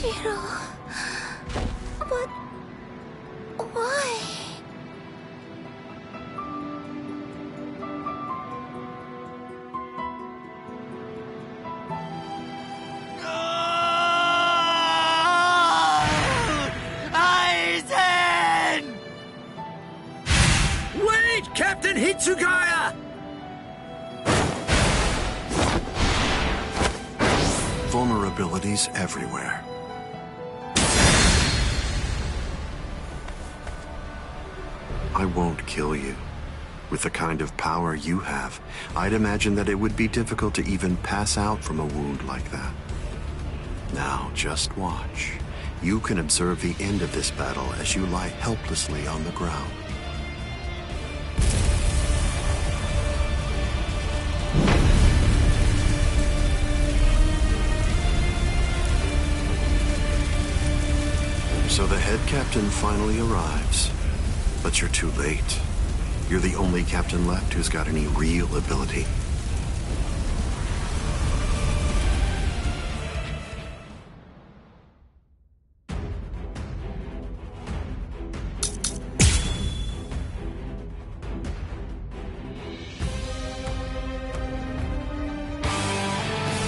Ps5pro. But why? Wait, Captain Hitsugaya! Vulnerabilities everywhere. I won't kill you. With the kind of power you have, I'd imagine that it would be difficult to even pass out from a wound like that. Now, just watch. You can observe the end of this battle as you lie helplessly on the ground. So the head captain finally arrives, but you're too late. You're the only captain left who's got any real ability.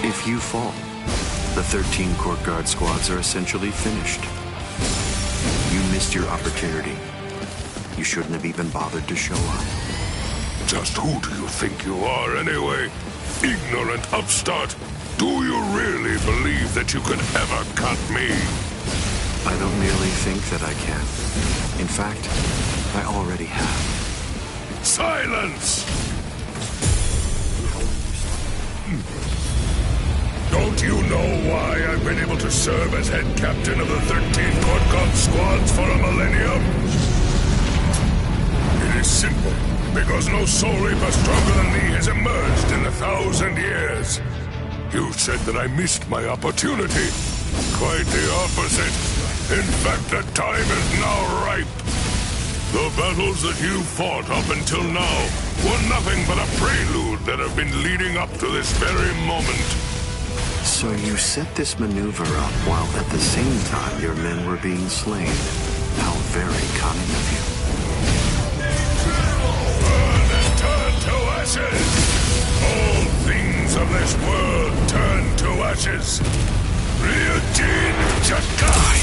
If you fall, the 13 court guard squads are essentially finished. You missed your opportunity. You shouldn't have even bothered to show up. Just who do you think you are, anyway? Ignorant upstart! Do you really believe that you could ever cut me? I don't merely think that I can. In fact, I already have. Silence! Don't you know why I've been able to serve as head captain of the 13 court guard squads for a millennium? It is simple, because no soul reaper stronger than me has emerged in 1,000 years. You said that I missed my opportunity. Quite the opposite. In fact, the time is now ripe. The battles that you fought up until now were nothing but a prelude that have been leading up to this very moment. So you set this maneuver up while at the same time your men were being slain. How very cunning of you. Burn and turn to ashes! All things of this world turn to ashes! Ryujin Jakai!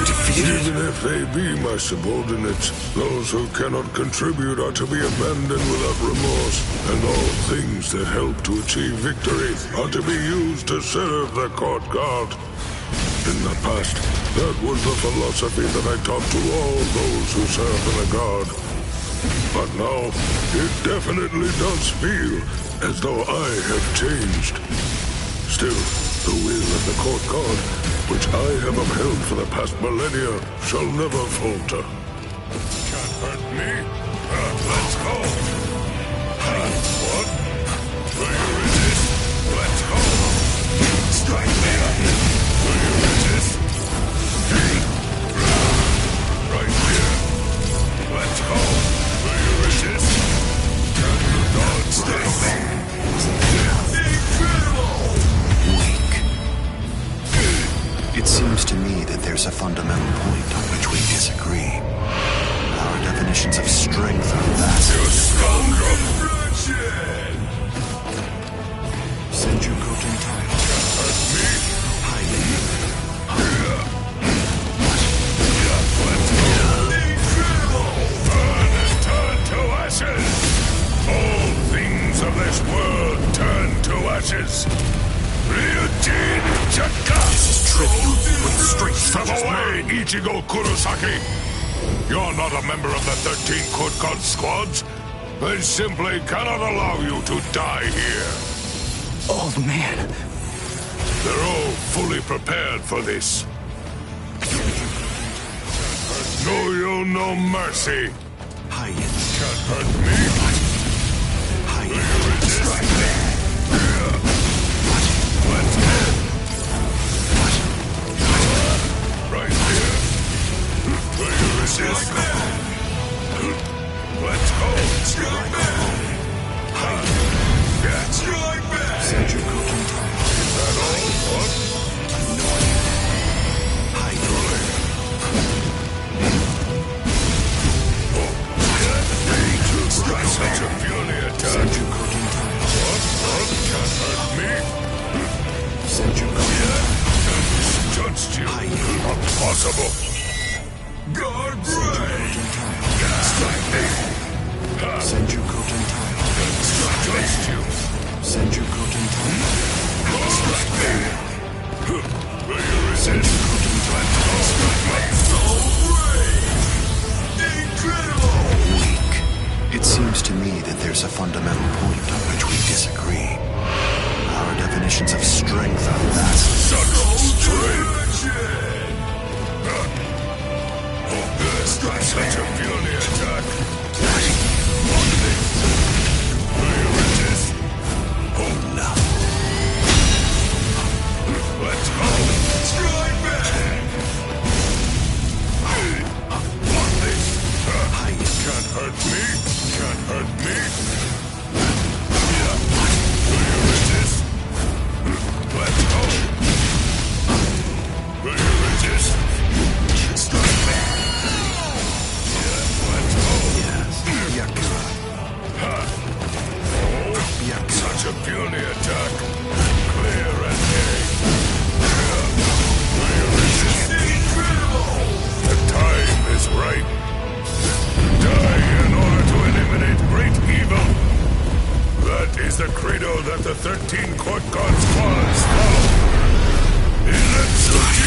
Defeated? Even if they be my subordinates, those who cannot contribute are to be abandoned without remorse, and all things that help to achieve victory are to be used to serve the court guard. In the past, that was the philosophy that I taught to all those who serve in the guard. But now, it definitely does feel as though I have changed. Still, the will of the court guard, which I have upheld for the past millennia, shall never falter. Can't hurt me. Let's go. What? Do you resist? Let's go. Strike me. Do you resist? Right here. Let's go. Do you resist? Can you dodge this? It seems to me that there's a fundamental point on which we disagree. Our definitions of strength are vast. You scoundrel! Senju Koten Tile. Hurt me? Burn and turn to ashes! All things of this world turn to ashes! Ryujin Chaka! This is trivial. With the strength Step away, Ichigo Kurosaki! You're not a member of the 13 Court Guard squads. They simply cannot allow you to die here. Old man. They're all fully prepared for this. Know you no mercy. Hayen. Can't hurt me. Do you resist? Let's go. Right here. Do you resist? Let's go. Strike back. Yeah. Strike back. Senju Koten Tile. Is that all? What? impossible! God brain! Strike me! Senju Kotentile. Trust you! Senju Kotentile. Strike me! Will you resist? Senju Kotentile. Strike my soul brain! Incredible! Weak. It seems to me that there's a fundamental point on which we disagree. Our definitions of strength are vastly such a puny attack. Want this? Will you resist? enough. Let's go! Strike back! Want this? Can't hurt me. Can't hurt me. Yeah. Will you resist? Let's go! Will you resist? Strike back! Yeah, let's go! Yes. Yakura. Such a puny attack. Clear and dead. Will you resist? Incredible! The time is right. Die in order to eliminate great evil. That is the credo that the 13 court gods follows.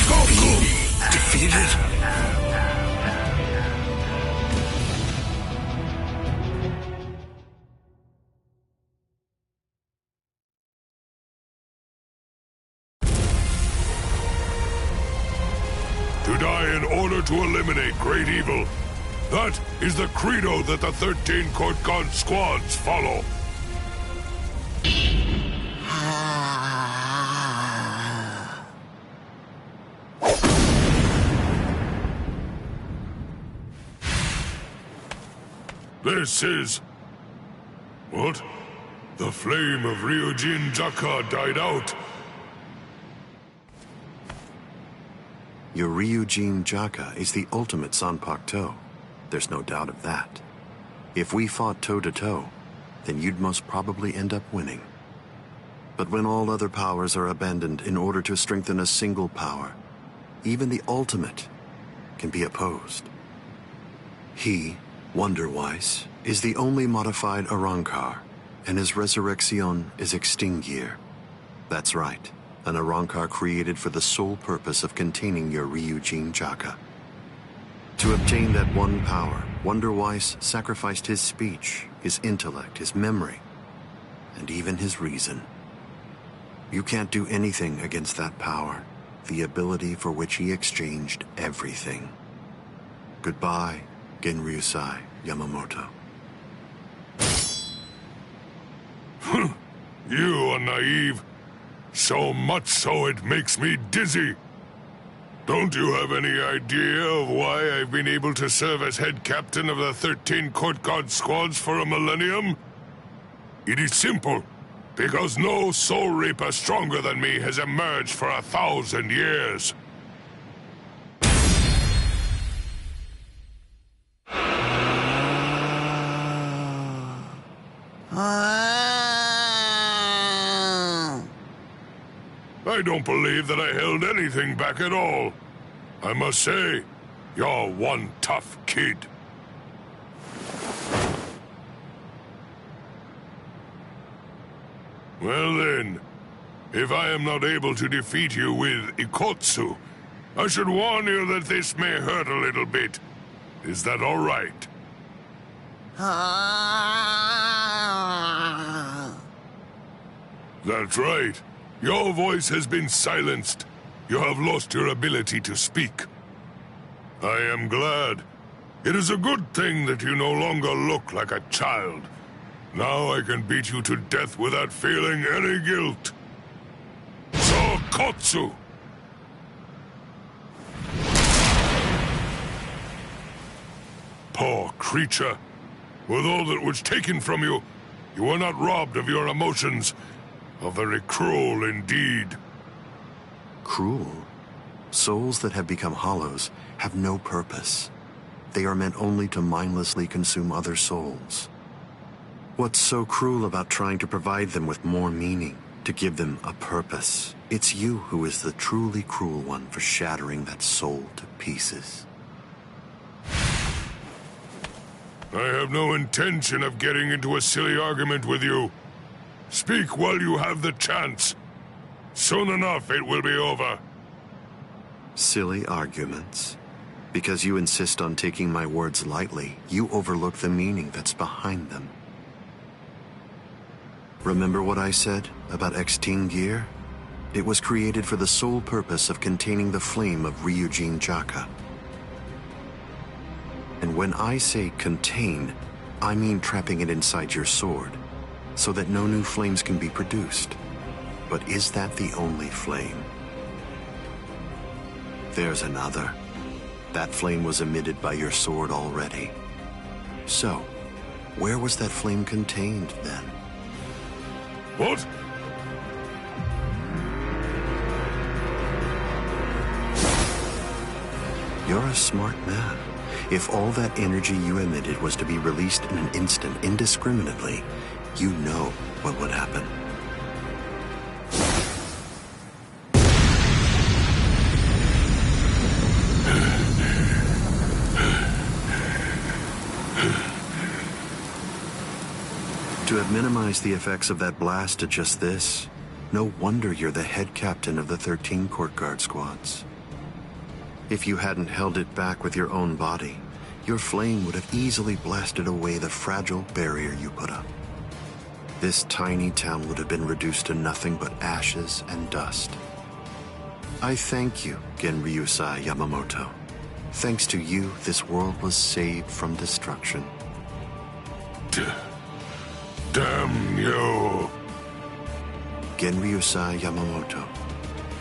Goku Defeated? To die in order to eliminate great evil. That is the credo that the 13 court god squads follow. This is... What? The flame of Ryujin Jaka died out. Your Ryujin Jaka is the ultimate Sanpakto. There's no doubt of that. If we fought toe-to-toe, then you'd most probably end up winning. But when all other powers are abandoned in order to strengthen a single power, even the ultimate can be opposed. He, Wonderweiss, is the only modified Arrancar, and his resurrection is Extinguir. That's right, an Arrancar created for the sole purpose of containing your Ryujin Jaka. To obtain that one power, Wonderweiss sacrificed his speech, his intellect, his memory, and even his reason. You can't do anything against that power, the ability for which he exchanged everything. Goodbye, Genryusai Yamamoto. You are naive. So much so it makes me dizzy. Don't you have any idea of why I've been able to serve as head captain of the 13 court guard squads for a millennium? It is simple. Because no soul reaper stronger than me has emerged for 1,000 years. I don't believe that I held anything back at all. I must say, you're one tough kid. Well then, if I am not able to defeat you with Ikotsu, I should warn you that this may hurt a little bit. Is that all right? That's right. Your voice has been silenced. You have lost your ability to speak. I am glad. It is a good thing that you no longer look like a child. Now I can beat you to death without feeling any guilt. Sokotsu! Poor creature. With all that was taken from you, you were not robbed of your emotions. How very cruel indeed. Cruel? Souls that have become hollows have no purpose. They are meant only to mindlessly consume other souls. What's so cruel about trying to provide them with more meaning, to give them a purpose. It's you who is the truly cruel one for shattering that soul to pieces. I have no intention of getting into a silly argument with you. Speak while you have the chance. Soon enough, it will be over. Silly arguments? Because you insist on taking my words lightly, you overlook the meaning that's behind them. Remember what I said about X-Teen gear? It was created for the sole purpose of containing the flame of Ryujin Jaka. And when I say contain, I mean trapping it inside your sword, so that no new flames can be produced. But is that the only flame? There's another. That flame was emitted by your sword already. So, where was that flame contained then? What? You're a smart man. If all that energy you emitted was to be released in an instant indiscriminately, you know what would happen. To have minimized the effects of that blast to just this, no wonder you're the head captain of the 13 court guard squads. If you hadn't held it back with your own body, your flame would have easily blasted away the fragile barrier you put up. This tiny town would have been reduced to nothing but ashes and dust. I thank you, Genryusai Yamamoto. Thanks to you, this world was saved from destruction. Damn you! Genryusai Yamamoto,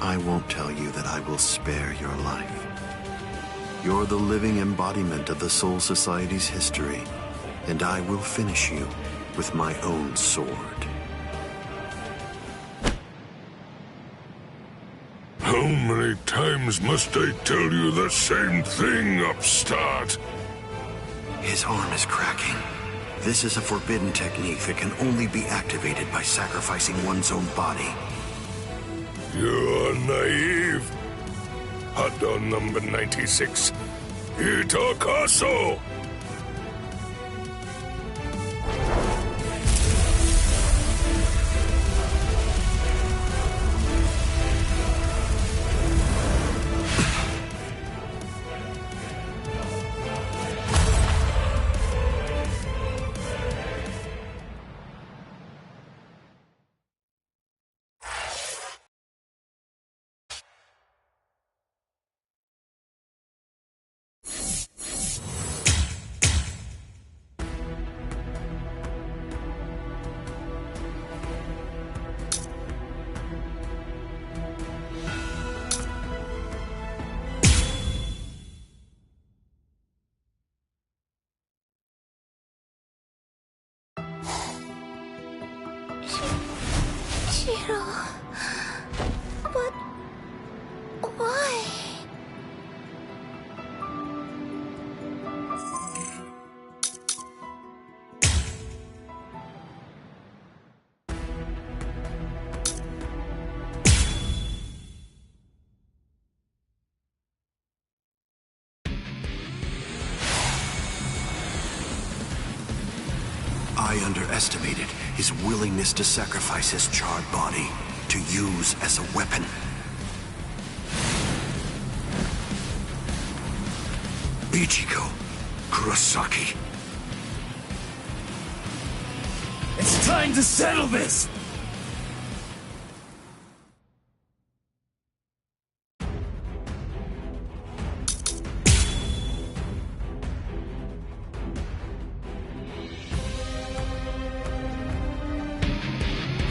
I won't tell you that I will spare your life. You're the living embodiment of the Soul Society's history, and I will finish you with my own sword. How many times must I tell you the same thing, upstart? His arm is cracking. This is a forbidden technique that can only be activated by sacrificing one's own body. You're naive. Hado number 96. Itokaso! Shiro... But... why? I underestimated his willingness to sacrifice his charred body to use as a weapon. Ichigo Kurosaki. It's time to settle this!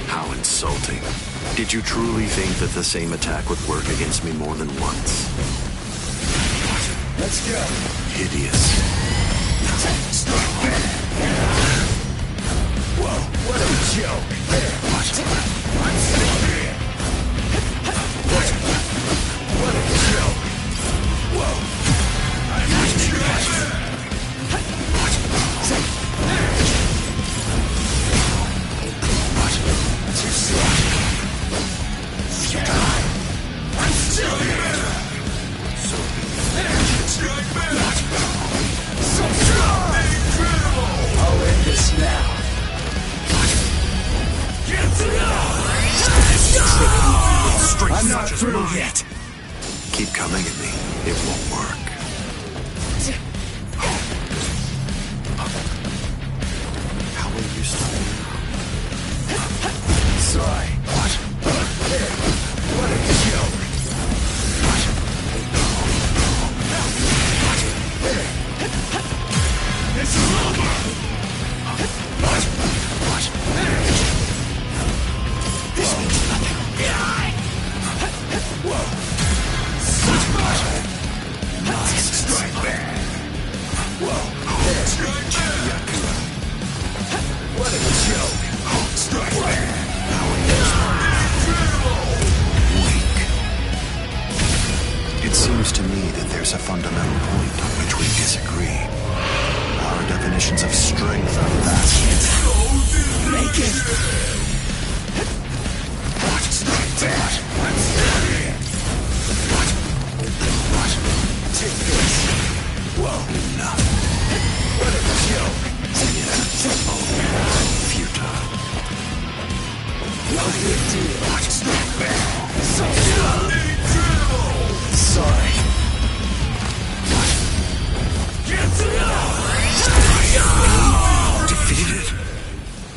How insulting. Did you truly think that the same attack would work against me more than once? Let's go! Hideous. Whoa, what a joke! I'm still here! What a joke! Whoa! I'm too slow. through yet. Keep coming at me. It won't work. How will you stop me? Sorry. What? What a joke. It's over. What? This means nothing. Whoa. Nice strike back. Whoa. What a joke. Strike back. Weak. It seems to me that there's a fundamental point on which we disagree. Our definitions of strength are vastly. Make it. What? Strike back. What? Take this. Whoa. Enough. What a joke. Futile. No big deal. What? Strike back. Sorry. Defeated?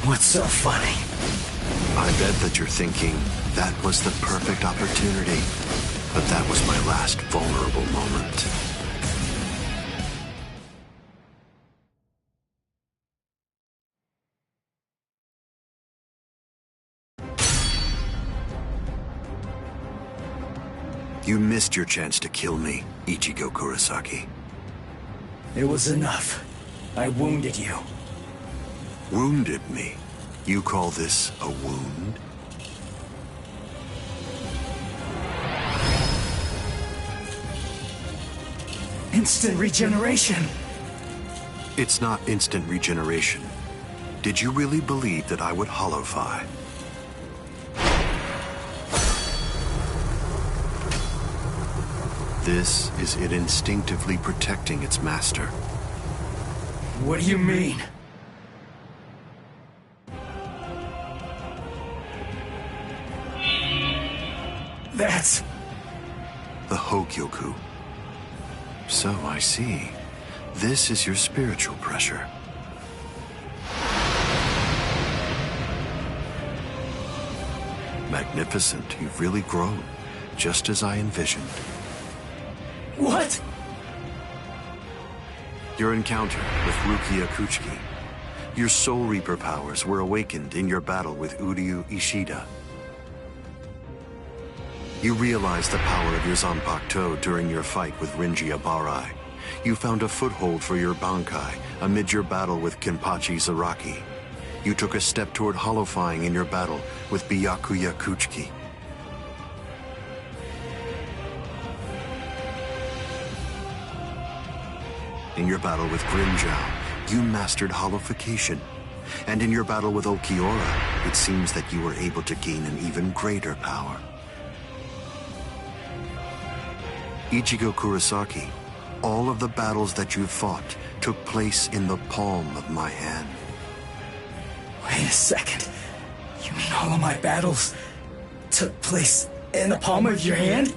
What's so funny? I bet that you're thinking, that was the perfect opportunity. But that was my last vulnerable moment. You missed your chance to kill me, Ichigo Kurosaki. It was enough. I wounded you. Wounded me? You call this a wound? Instant regeneration. It's not instant regeneration. Did you really believe that I would holofy? This is it instinctively protecting its master. What do you mean? That's... The Hogyoku. So I see. This is your spiritual pressure. Magnificent. You've really grown, just as I envisioned. What? Your encounter with Rukia Kuchiki. Your Soul Reaper powers were awakened in your battle with Uryu Ishida. You realized the power of your Zanpakuto during your fight with Rinji Abarai. You found a foothold for your Bankai amid your battle with Kenpachi Zaraki. You took a step toward holofying in your battle with Byakuya Kuchiki. In your battle with Grimjow, you mastered holofication. And in your battle with Okiora, it seems that you were able to gain an even greater power. Ichigo Kurosaki, all of the battles that you fought took place in the palm of my hand. Wait a second. You mean all of my battles took place in the palm of your hand?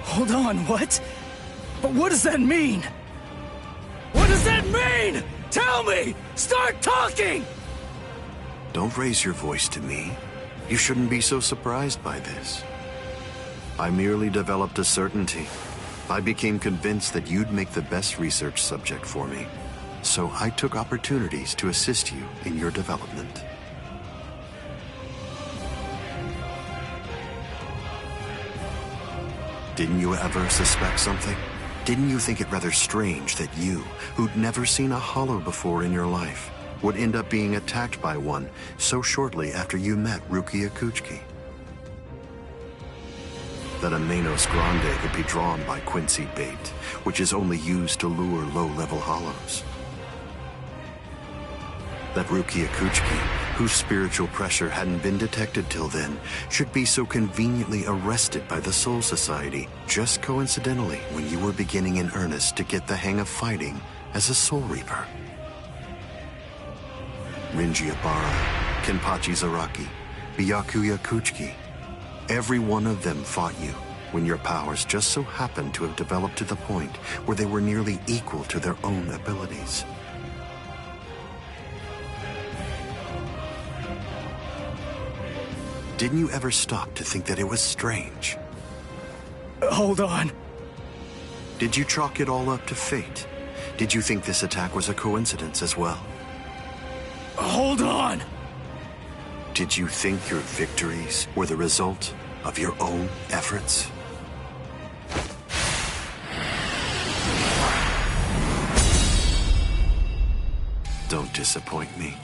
Hold on, what? But what does that mean? What does that mean? Tell me! Start talking! Don't raise your voice to me. You shouldn't be so surprised by this. I merely developed a certainty. I became convinced that you'd make the best research subject for me. So I took opportunities to assist you in your development. Didn't you ever suspect something? Didn't you think it rather strange that you, who'd never seen a hollow before in your life, would end up being attacked by one so shortly after you met Rukia Kuchiki? That a Manos Grande could be drawn by Quincy bait, which is only used to lure low-level hollows. That Rukia Kuchiki, whose spiritual pressure hadn't been detected till then, should be so conveniently arrested by the Soul Society, just coincidentally when you were beginning in earnest to get the hang of fighting as a Soul Reaper. Rinji Ibarra, Kenpachi Zaraki, Byakuya Kuchiki. Every one of them fought you when your powers just so happened to have developed to the point where they were nearly equal to their own abilities. Didn't you ever stop to think that it was strange? Hold on. Did you chalk it all up to fate? Did you think this attack was a coincidence as well? Hold on! Did you think your victories were the result of your own efforts? Don't disappoint me.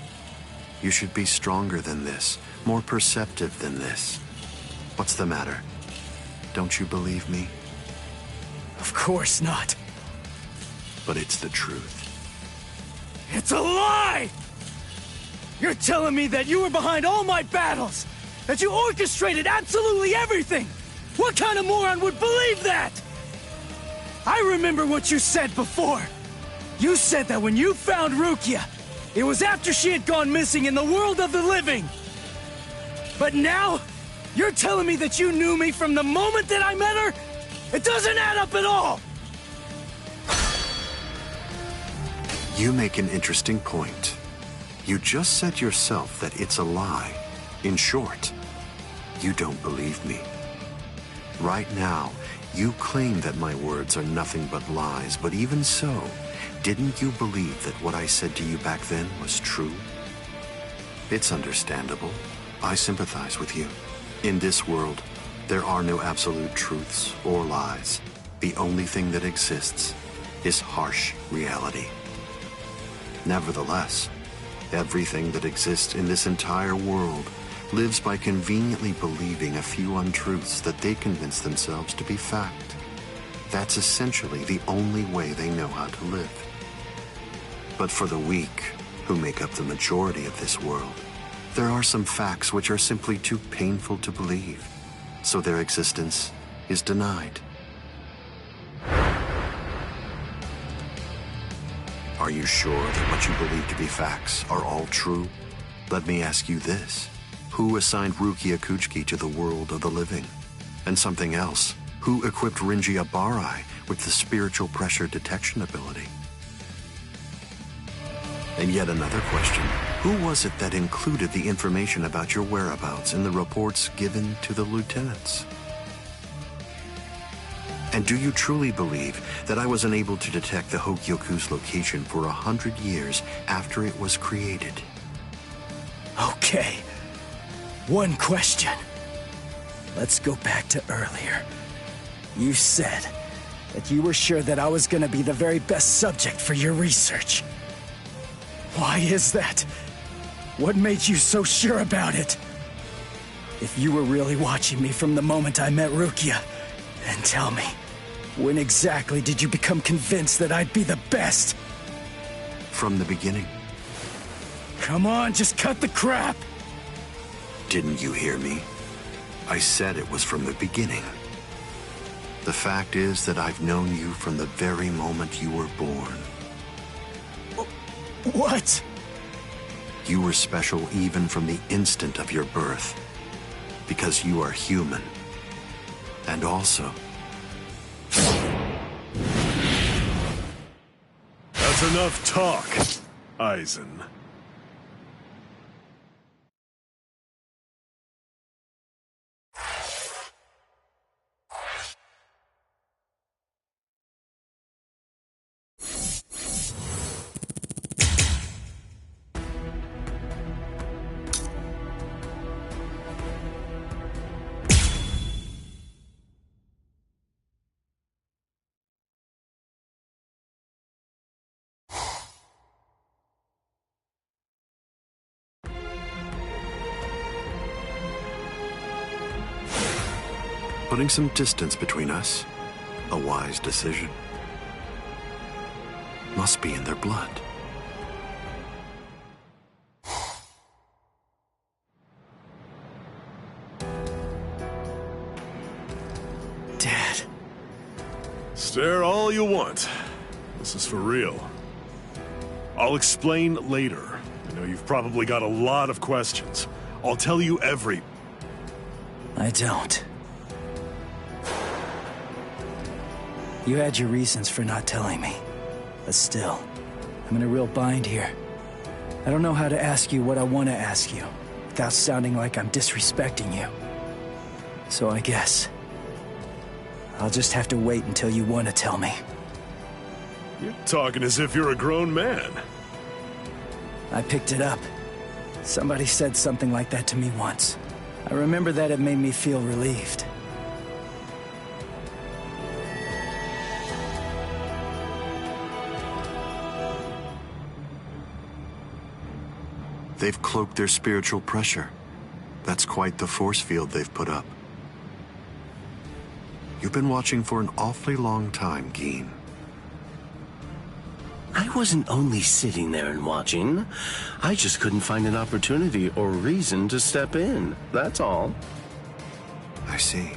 You should be stronger than this, more perceptive than this. What's the matter? Don't you believe me? Of course not. But it's the truth. It's a lie! You're telling me that you were behind all my battles! That you orchestrated absolutely everything! What kind of moron would believe that? I remember what you said before. You said that when you found Rukia, it was after she had gone missing in the world of the living. But now, you're telling me that you knew me from the moment that I met her? It doesn't add up at all! You make an interesting point. You just said yourself that it's a lie. In short, you don't believe me. Right now, you claim that my words are nothing but lies, but even so, didn't you believe that what I said to you back then was true? It's understandable. I sympathize with you. In this world, there are no absolute truths or lies. The only thing that exists is harsh reality. Nevertheless, everything that exists in this entire world lives by conveniently believing a few untruths that they convince themselves to be fact. That's essentially the only way they know how to live. But for the weak, who make up the majority of this world, there are some facts which are simply too painful to believe, so their existence is denied. Are you sure that what you believe to be facts are all true? Let me ask you this. Who assigned Rukia Kuchiki to the world of the living? And something else. Who equipped Rinji Ibarra with the spiritual pressure detection ability? And yet another question. Who was it that included the information about your whereabouts in the reports given to the lieutenants? And do you truly believe that I was unable to detect the Hogyoku's location for 100 years after it was created? Okay. One question. Let's go back to earlier. You said that you were sure that I was gonna be the very best subject for your research. Why is that? What made you so sure about it? If you were really watching me from the moment I met Rukia, then tell me, when exactly did you become convinced that I'd be the best? From the beginning. Come on, just cut the crap! Didn't you hear me? I said it was from the beginning. The fact is that I've known you from the very moment you were born. What? You were special even from the instant of your birth. Because you are human. And also... That's enough talk, Aizen. Putting some distance between us, a wise decision. Must be in their blood. Dad. Stare all you want. This is for real. I'll explain later. I know you've probably got a lot of questions. I'll tell you every... I don't. You had your reasons for not telling me. But still, I'm in a real bind here. I don't know how to ask you what I want to ask you, without sounding like I'm disrespecting you. So I guess... I'll just have to wait until you want to tell me. You're talking as if you're a grown man. I picked it up. Somebody said something like that to me once. I remember that it made me feel relieved. They've cloaked their spiritual pressure. That's quite the force field they've put up. You've been watching for an awfully long time, Geen. I wasn't only sitting there and watching. I just couldn't find an opportunity or reason to step in. That's all. I see.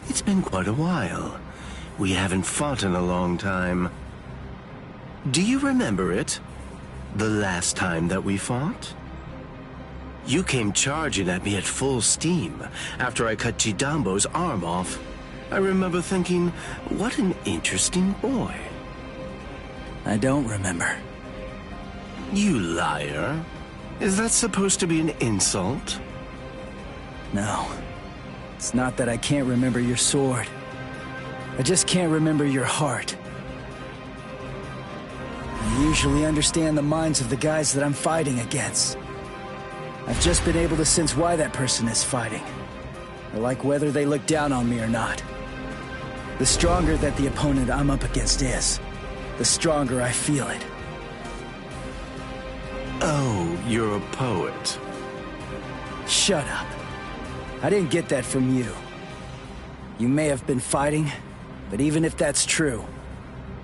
It's been quite a while. We haven't fought in a long time. Do you remember it? The last time that we fought? You came charging at me at full steam after I cut Chidambo's arm off. I remember thinking, what an interesting boy. I don't remember. You liar. Is that supposed to be an insult? No. It's not that I can't remember your sword. I just can't remember your heart. I usually understand the minds of the guys that I'm fighting against. I've just been able to sense why that person is fighting. I like whether they look down on me or not. The stronger that the opponent I'm up against is, the stronger I feel it. Oh, you're a poet. Shut up. I didn't get that from you. You may have been fighting, but even if that's true,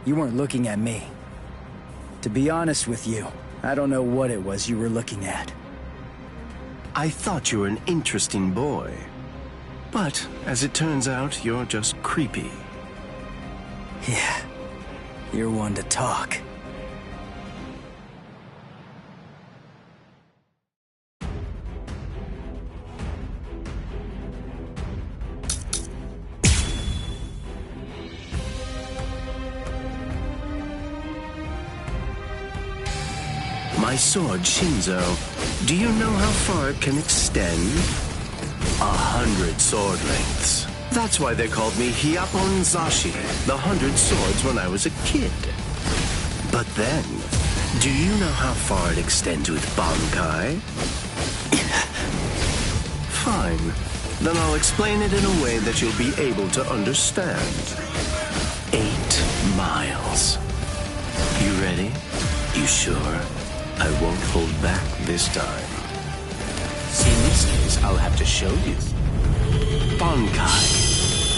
you weren't looking at me. To be honest with you, I don't know what it was you were looking at. I thought you were an interesting boy. But, as it turns out, you're just creepy. Yeah, you're one to talk. My sword, Shinzo, do you know how far it can extend? 100 sword lengths. That's why they called me Hyapon Zashi, the 100 swords when I was a kid. But then, do you know how far it extends with Bankai? Fine. Then I'll explain it in a way that you'll be able to understand. 8 miles. You ready? You sure? I won't hold back this time. In this case, I'll have to show you. Bankai.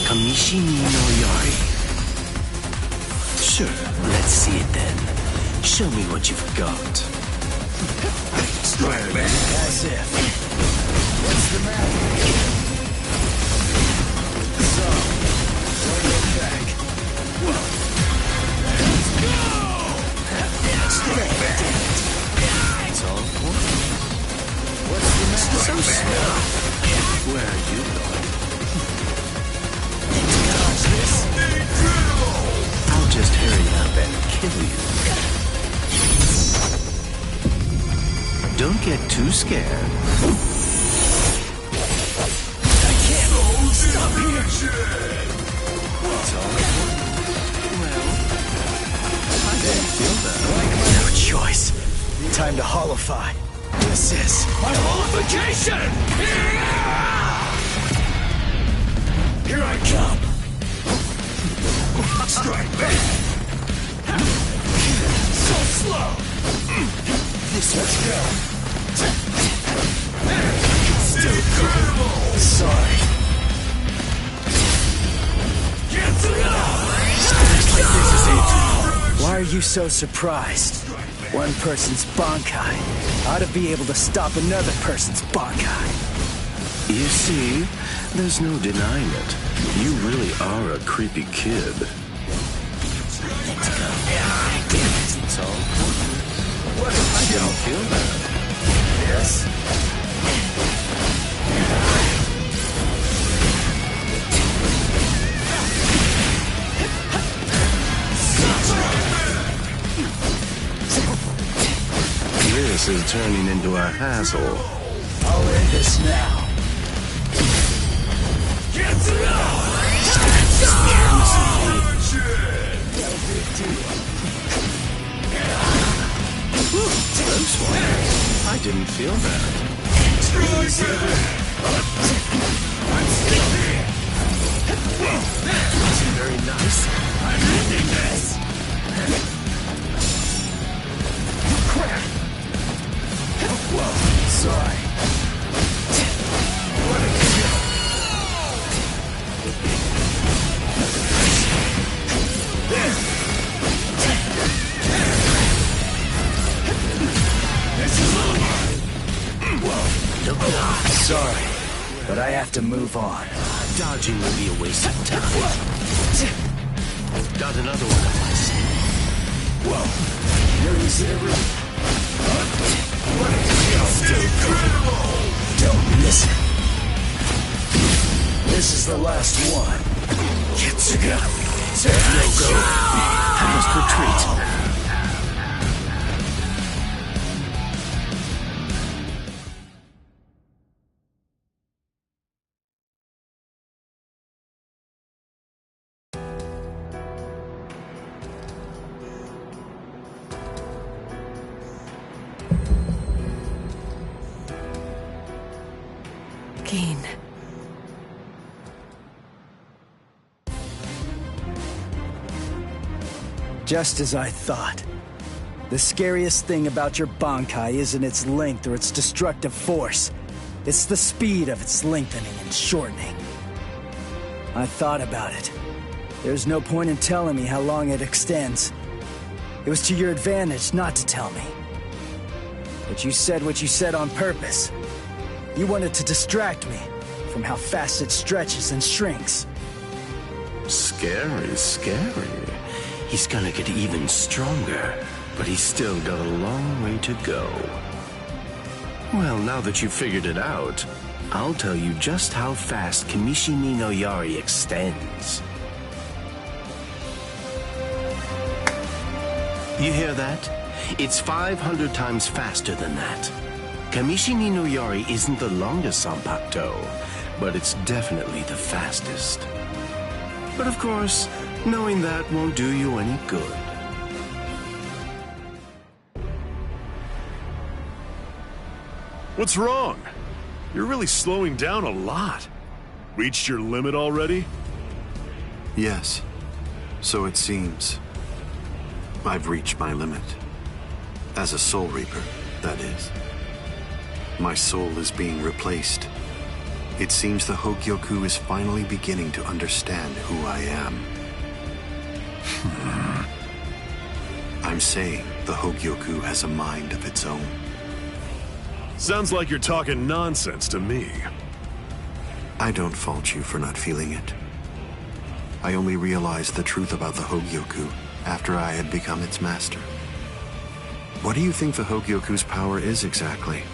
Kamishini no Yari. Sure, let's see it then. Show me what you've got. Strike, man. As if. What's the matter? So, turn your back. Let's go! Strike, man. It's all important. What's the matter? So slow. Where are you going? Dodge this. I'll just hurry up and kill you. Don't get too scared. I can't stop here. It's all important. Well, I didn't feel that. No choice. Time to holify. This is my holification! Here I come! Strike back! So slow! This let's go! Still incredible! Sorry. Cancel you so surprised? One person's Bankai ought to be able to stop another person's Bankai. You see, there's no denying it. You really are a creepy kid. Let's go. It's all what if I don't feel bad. Yes. This is turning into a hassle. I'll end this now. Close one. I didn't feel that. Isn't very nice. I'm ending this. Crap. Whoa, sorry. Sorry, but I have to move on. Dodging will be a waste of time. Got another one up my sleeve. Whoa, you're easy to read. Don't miss it. This is the last one. Kitsuga. No go. I must retreat. Just as I thought. The scariest thing about your Bankai isn't its length or its destructive force. It's the speed of its lengthening and shortening. I thought about it. There's no point in telling me how long it extends. It was to your advantage not to tell me. But you said what you said on purpose. You wanted to distract me from how fast it stretches and shrinks. Scary, scary. He's gonna get even stronger, but he's still got a long way to go. Well, now that you've figured it out, I'll tell you just how fast Kamishimi no Yari extends. You hear that? It's 500 times faster than that. Kamishimi no Yari isn't the longest Zanpakuto, but it's definitely the fastest. But of course, knowing that won't do you any good. What's wrong? You're really slowing down a lot. Reached your limit already? Yes, so it seems. I've reached my limit. As a Soul Reaper, that is. My soul is being replaced. It seems the Hogyoku is finally beginning to understand who I am. I'm saying the Hogyoku has a mind of its own. Sounds like you're talking nonsense to me. I don't fault you for not feeling it. I only realized the truth about the Hogyoku after I had become its master. What do you think the Hogyoku's power is exactly?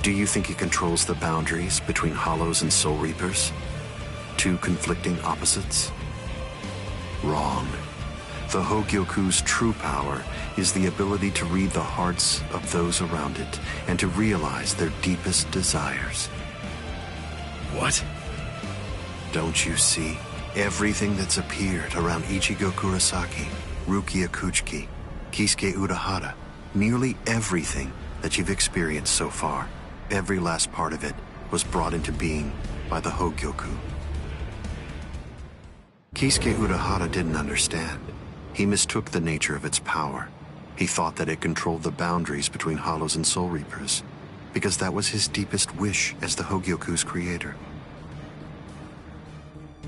Do you think it controls the boundaries between Hollows and Soul Reapers? Two conflicting opposites? Wrong. The Hogyoku's true power is the ability to read the hearts of those around it and to realize their deepest desires. What? Don't you see? Everything that's appeared around Ichigo Kurosaki, Rukia Kuchiki, Kisuke Urahara, nearly everything that you've experienced so far, every last part of it was brought into being by the Hogyoku. Kisuke Urahara didn't understand. He mistook the nature of its power. He thought that it controlled the boundaries between Hollows and Soul Reapers, because that was his deepest wish as the Hogyoku's creator.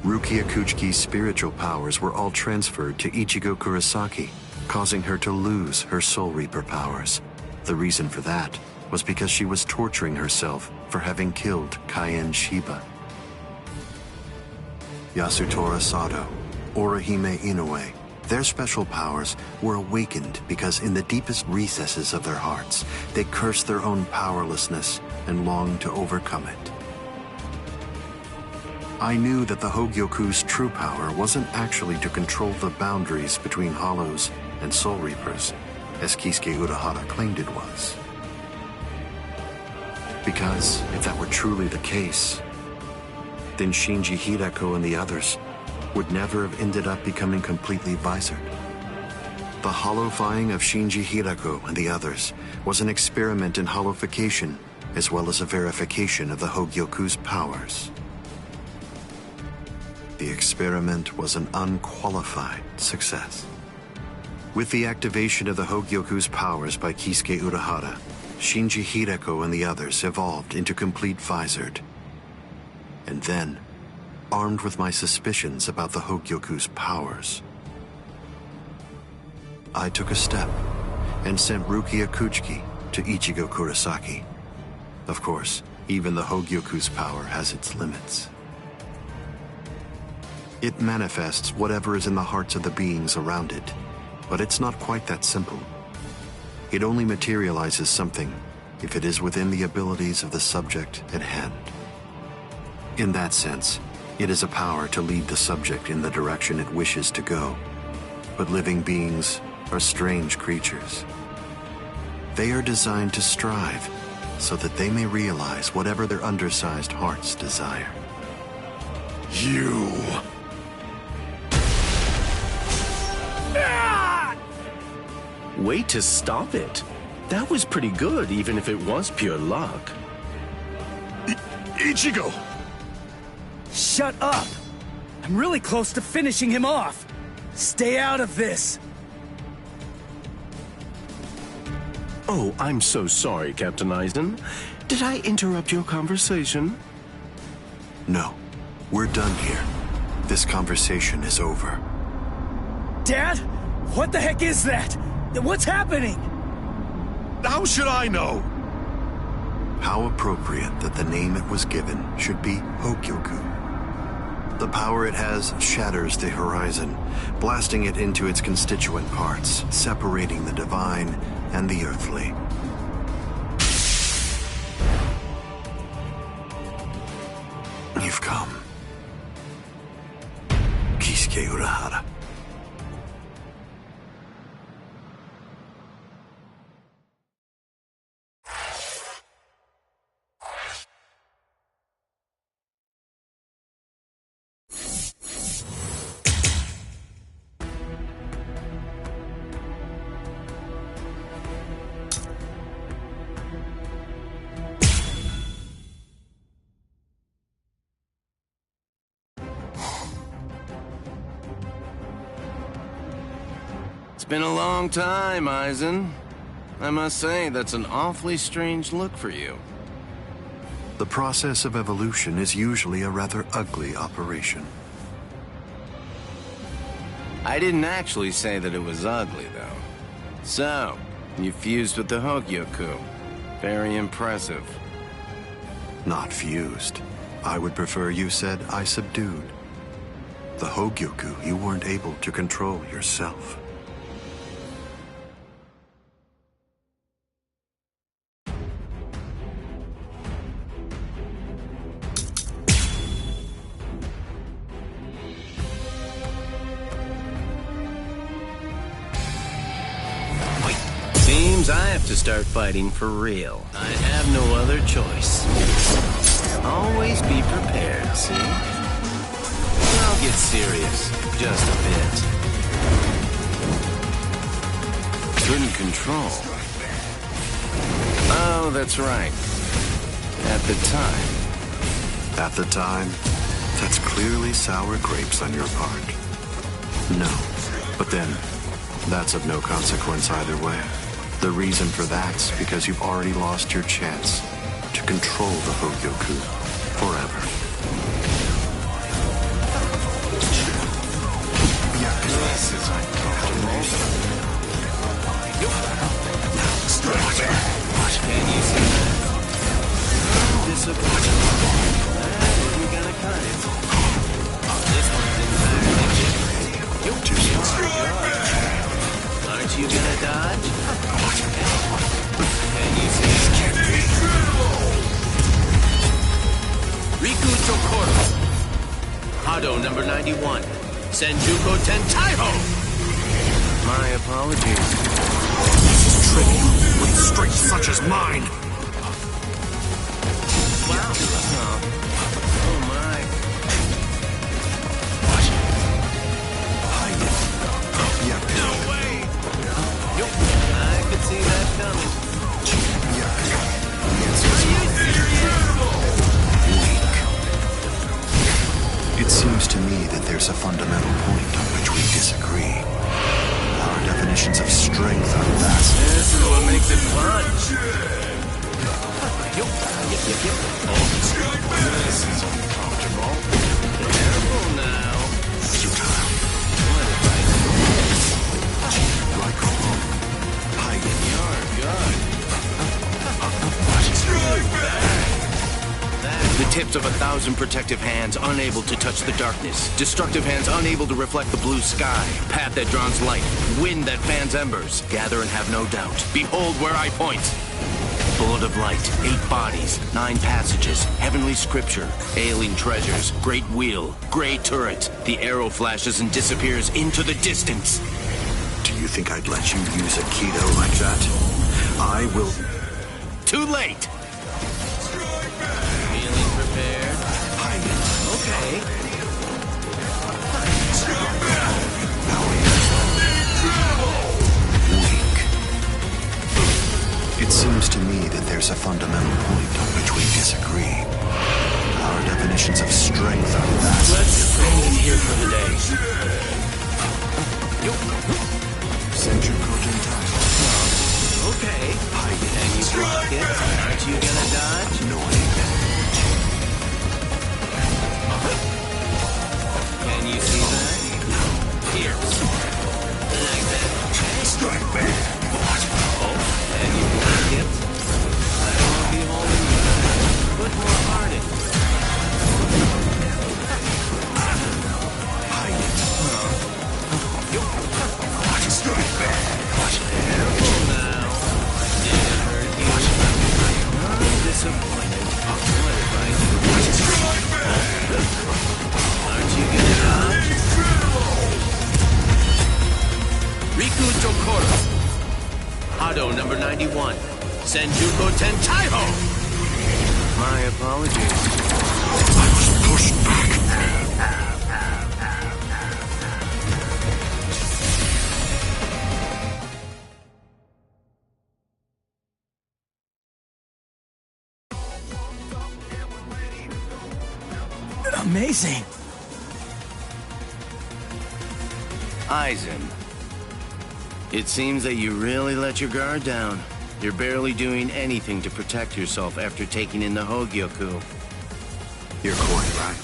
Rukia Kuchiki's spiritual powers were all transferred to Ichigo Kurosaki, causing her to lose her Soul Reaper powers. The reason for that was because she was torturing herself for having killed Kaien Shiba. Yasutora Sado, Orihime Inoue, their special powers were awakened because in the deepest recesses of their hearts, they cursed their own powerlessness and longed to overcome it. I knew that the Hogyoku's true power wasn't actually to control the boundaries between Hollows and Soul Reapers, as Kisuke Urahara claimed it was. Because if that were truly the case, then Shinji Hideko and the others would never have ended up becoming completely visored. The hollowifying of Shinji Hideko and the others was an experiment in hollowification, as well as a verification of the Hogyoku's powers. The experiment was an unqualified success. With the activation of the Hogyoku's powers by Kisuke Urahara, Shinji Hideko and the others evolved into complete visored. And then, armed with my suspicions about the Hogyoku's powers, I took a step and sent Rukia Kuchiki to Ichigo Kurosaki. Of course, even the Hogyoku's power has its limits. It manifests whatever is in the hearts of the beings around it, but it's not quite that simple. It only materializes something if it is within the abilities of the subject at hand. In that sense, it is a power to lead the subject in the direction it wishes to go. But living beings are strange creatures. They are designed to strive so that they may realize whatever their undersized hearts desire. You... Way to stop it. That was pretty good, even if it was pure luck. Ichigo! Shut up! I'm really close to finishing him off. Stay out of this. Oh, I'm so sorry, Captain Eisen. Did I interrupt your conversation? No, we're done here. This conversation is over. Dad? What the heck is that? What's happening? How should I know? How appropriate that the name it was given should be Hogyoku. The power it has shatters the horizon, blasting it into its constituent parts, separating the divine and the earthly. You've come. Kisuke Urahara. It's been a long time, Eisen. I must say, that's an awfully strange look for you. The process of evolution is usually a rather ugly operation. I didn't actually say that it was ugly, though. So, you fused with the Hogyoku. Very impressive. Not fused. I would prefer you said I subdued. The Hogyoku you weren't able to control yourself. Seems I have to start fighting for real. I have no other choice. Always be prepared, see? I'll get serious, just a bit. Couldn't control. Oh, that's right. At the time. At the time, that's clearly sour grapes on your part. No, but then, that's of no consequence either way. The reason for that's because you've already lost your chance to control the Hogyoku forever. This is uncomfortable. Can you see that? Disappointing. That isn't gonna cut it. This one's entirely different. Aren't you gonna dodge? Can you see it? Riku Tokoro. Hado number 91. Senjuko Tentaiho. My apologies. This is trivial with strength such as mine. Wow. Oh my. No way. I could see that coming. It seems to me that there's a fundamental point on which we disagree. Our definitions of strength are vast. This is what makes it fun. This is uncomfortable. Careful now. Futile. What if I Like home. Hiding. You're good. The tips of 1,000 protective hands unable to touch the darkness. Destructive hands unable to reflect the blue sky. Path that draws light. Wind that fans embers. Gather and have no doubt. Behold where I point. Bullet of light. 8 bodies. 9 passages. Heavenly scripture. Alien treasures. Great wheel. Gray turret. The arrow flashes and disappears into the distance. Do you think I'd let you use a keto like that? I will... Too late. Feeling prepared? Okay. Weak. It seems to me that there's a fundamental point on which we disagree. Our definitions of strength are vast. Let's stay in here for the day. Senjuko Tentaiho. Okay. Can you block it? Aren't you gonna dodge? Annoying. Can you see that? Here. Like that. Strike me. Oh, can you block it? I won't be holding you back. Put more heart in. Strike me. Careful now. Did it hurt you? I'm disappointed. What if I do? Aren't you gonna dodge? Riku Tokoro. Hado number 91. Senjuko Tentaiho. My apologies. I was pushed back. Amazing. Aizen. It seems that you really let your guard down. You're barely doing anything to protect yourself after taking in the Hogyoku. You're quite right.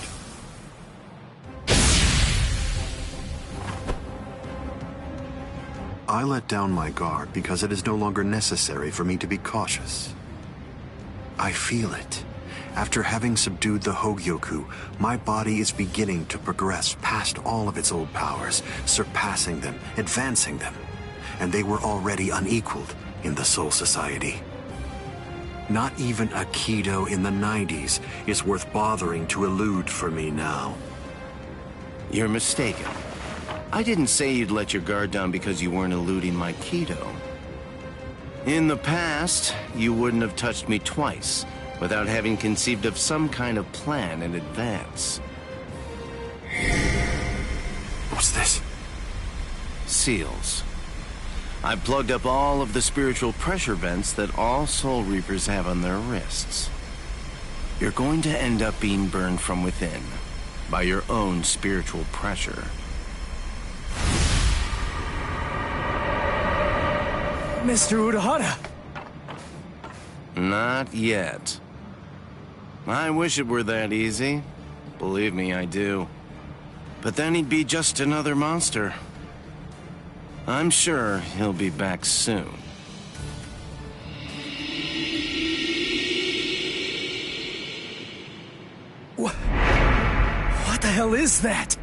I let down my guard because it is no longer necessary for me to be cautious. I feel it. After having subdued the Hogyoku, my body is beginning to progress past all of its old powers, surpassing them, advancing them. And they were already unequaled in the Soul Society. Not even a Kido in the 90s is worth bothering to elude for me now. You're mistaken. I didn't say you'd let your guard down because you weren't eluding my Kido. In the past, you wouldn't have touched me twice without having conceived of some kind of plan in advance. What's this? Seals. I've plugged up all of the spiritual pressure vents that all Soul Reapers have on their wrists. You're going to end up being burned from within by your own spiritual pressure. Mr. Urahara. Not yet. I wish it were that easy. Believe me, I do. But then he'd be just another monster. I'm sure he'll be back soon. What the hell is that?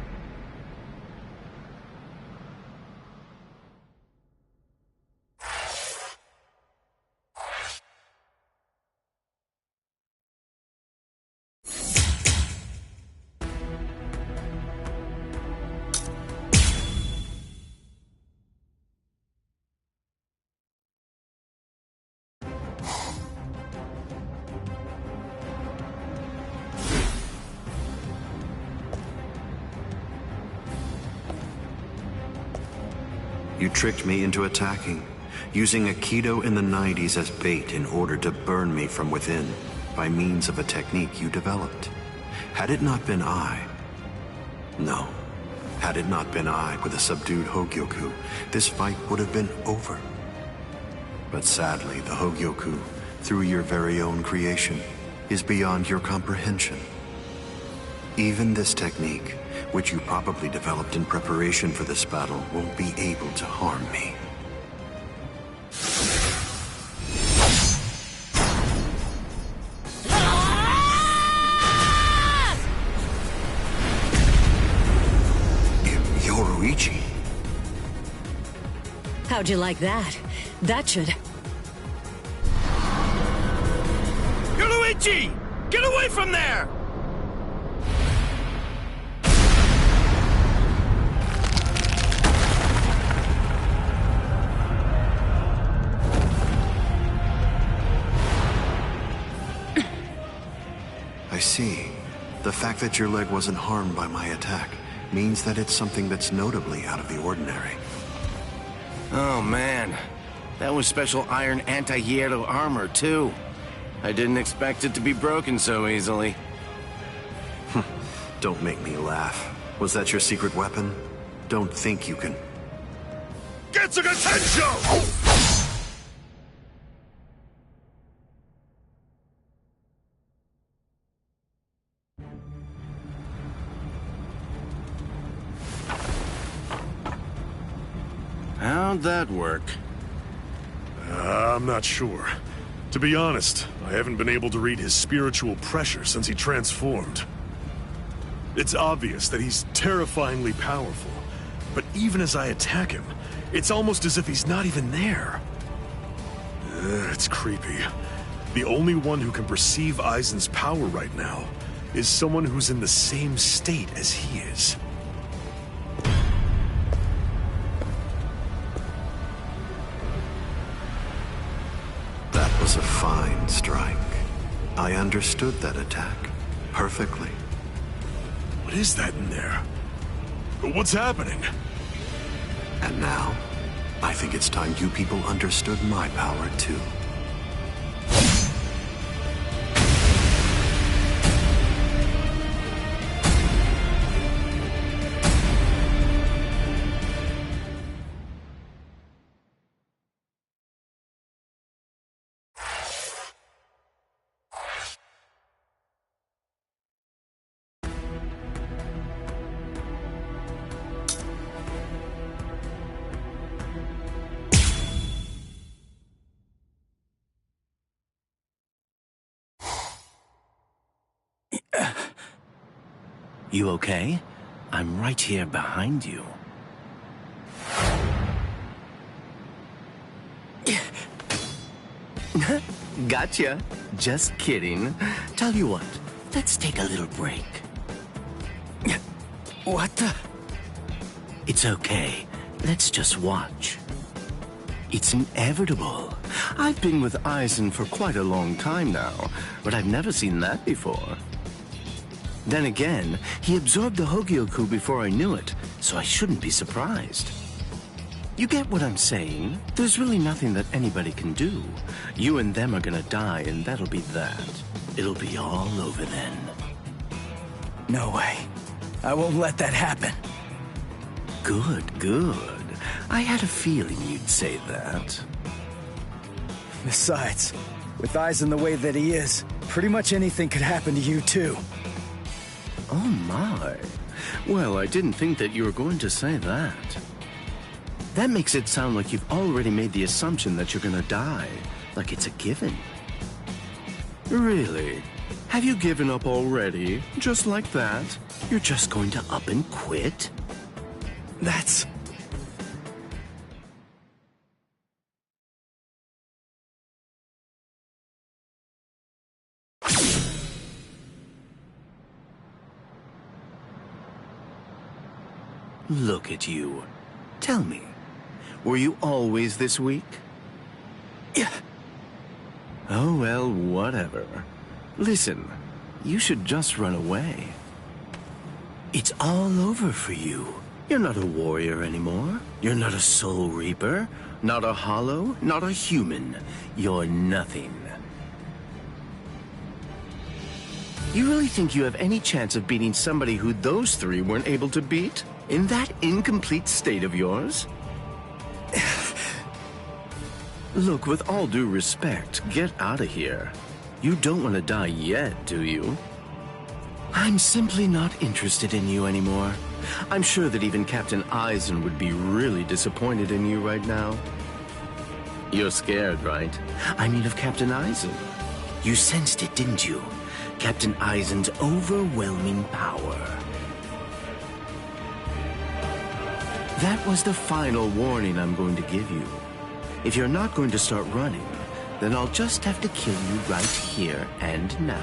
You tricked me into attacking, using Aikido in the 90s as bait in order to burn me from within by means of a technique you developed. Had it not been I... No. Had it not been I with a subdued Hogyoku, this fight would have been over. But sadly, the Hogyoku, through your very own creation, is beyond your comprehension. Even this technique, which you probably developed in preparation for this battle, won't be able to harm me. Yoruichi. How'd you like that? That should... Yoruichi! Get away from there! I see. The fact that your leg wasn't harmed by my attack means that it's something that's notably out of the ordinary. Oh man, that was special iron anti-hierro armor too. I didn't expect it to be broken so easily. Don't make me laugh. Was that your secret weapon? Don't think you can... Get some attention! How'd that work? I'm not sure. To be honest, I haven't been able to read his spiritual pressure since he transformed. It's obvious that he's terrifyingly powerful, but even as I attack him, it's almost as if he's not even there. It's creepy. The only one who can perceive Aizen's power right now is someone who's in the same state as he is. That was a fine strike. I understood that attack perfectly. What is that in there? What's happening? And now, I think it's time you people understood my power too. You okay? I'm right here behind you. Gotcha. Just kidding. Tell you what, let's take a little break. What the... It's okay. Let's just watch. It's inevitable. I've been with Aizen for quite a long time now, but I've never seen that before. Then again, he absorbed the Hogyoku before I knew it, so I shouldn't be surprised. You get what I'm saying? There's really nothing that anybody can do. You and them are gonna die, and that'll be that. It'll be all over then. No way. I won't let that happen. Good, good. I had a feeling you'd say that. Besides, with Aizen the way that he is, pretty much anything could happen to you too. Oh my. Well, I didn't think that you were going to say that. That makes it sound like you've already made the assumption that you're gonna die, like it's a given. Really? Have you given up already? Just like that? You're just going to up and quit? That's... Look at you. Tell me, were you always this weak? Yeah. Oh, well, whatever. Listen, you should just run away. It's all over for you. You're not a warrior anymore. You're not a soul reaper, not a hollow, not a human. You're nothing. You really think you have any chance of beating somebody who those three weren't able to beat? In that incomplete state of yours? Look, with all due respect, get out of here. You don't want to die yet, do you? I'm simply not interested in you anymore. I'm sure that even Captain Eisen would be really disappointed in you right now. You're scared, right? I mean of Captain Eisen. You sensed it, didn't you? Captain Eisen's overwhelming power. That was the final warning I'm going to give you. If you're not going to start running, then I'll just have to kill you right here and now.